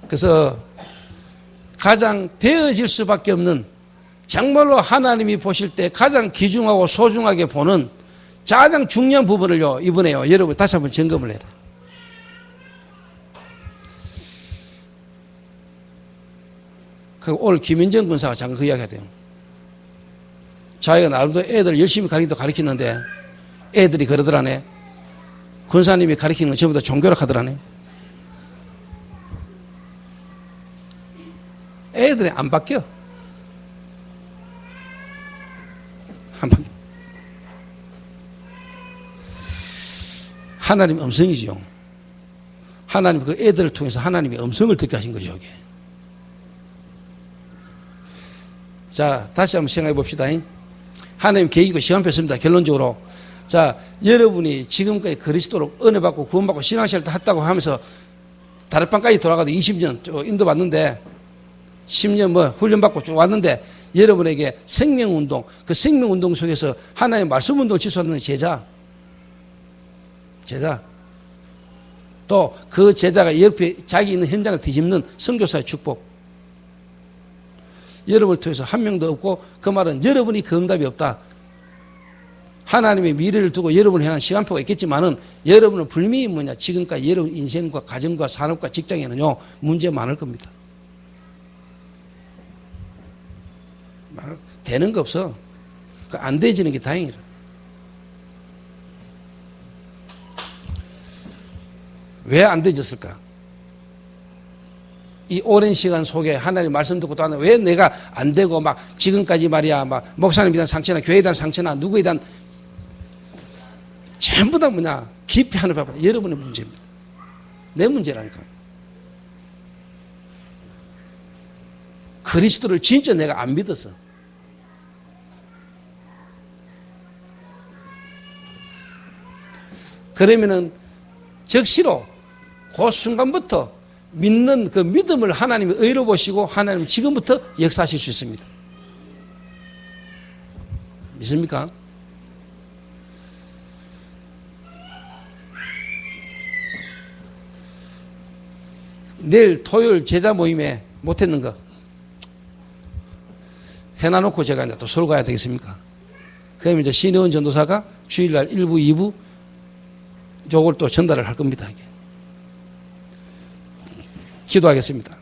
[SPEAKER 1] 그래서 가장 되어질 수밖에 없는, 정말로 하나님이 보실 때 가장 귀중하고 소중하게 보는 가장 중요한 부분을요, 이번에요, 여러분 다시 한번 점검을 해라. 오늘 김인정 군사가 잠깐 그 이야기 해야 돼요. 자기가 나름대로 애들 열심히 가르치는데 애들이 그러더라네. 군사님이 가르치는 건 전부 다 종교락 하더라네. 애들이 안 바뀌어. 안 바뀌어. 하나님의 음성이지요. 하나님 그 애들을 통해서 하나님의 음성을 듣게 하신 거죠, 이게. 자, 다시 한번 생각해 봅시다. 하나님 계획이고 시간표 씁니다. 결론적으로. 자, 여러분이 지금까지 그리스도로 은혜 받고 구원받고 신앙생활 했다고 하면서 다락방까지 돌아가도 20년 인도 받는데 10년 훈련받고 쭉 왔는데 여러분에게 생명운동, 그 생명운동 속에서 하나님의 말씀운동을 지속하는 제자. 또 그 제자가 옆에 자기 있는 현장을 뒤집는 선교사의 축복. 여러분을 통해서 한 명도 없고, 그 말은 여러분이 그 응답이 없다. 하나님의 미래를 두고 여러분을 향한 시간표가 있겠지만은 여러분은 분명히 뭐냐, 지금까지 여러분 인생과 가정과 산업과 직장에는요, 문제 많을 겁니다. 되는 거 없어. 안 되지는 게 다행이라. 왜 안 되졌을까? 이 오랜 시간 속에 하나님 말씀 듣고 또 왜 내가 안 되고 막 지금까지 말이야, 막 목사님에 대한 상처나 교회에 대한 상처나 누구에 대한 전부 다 뭐냐, 깊이 하늘 봐봐. 여러분의 문제입니다. 내 문제라니까. 그리스도를 진짜 내가 안 믿었어. 그러면은 적시로 그 순간부터 믿는 그 믿음을 하나님이 의로 보시고 하나님은 지금부터 역사하실 수 있습니다. 믿습니까? 내일 토요일 제자 모임에 못했는 거 해놔놓고 제가 이제 또 서울 가야 되겠습니까? 그럼 이제 신혜원 전도사가 주일날 1부, 2부 저걸 또 전달을 할 겁니다. 기도하겠습니다.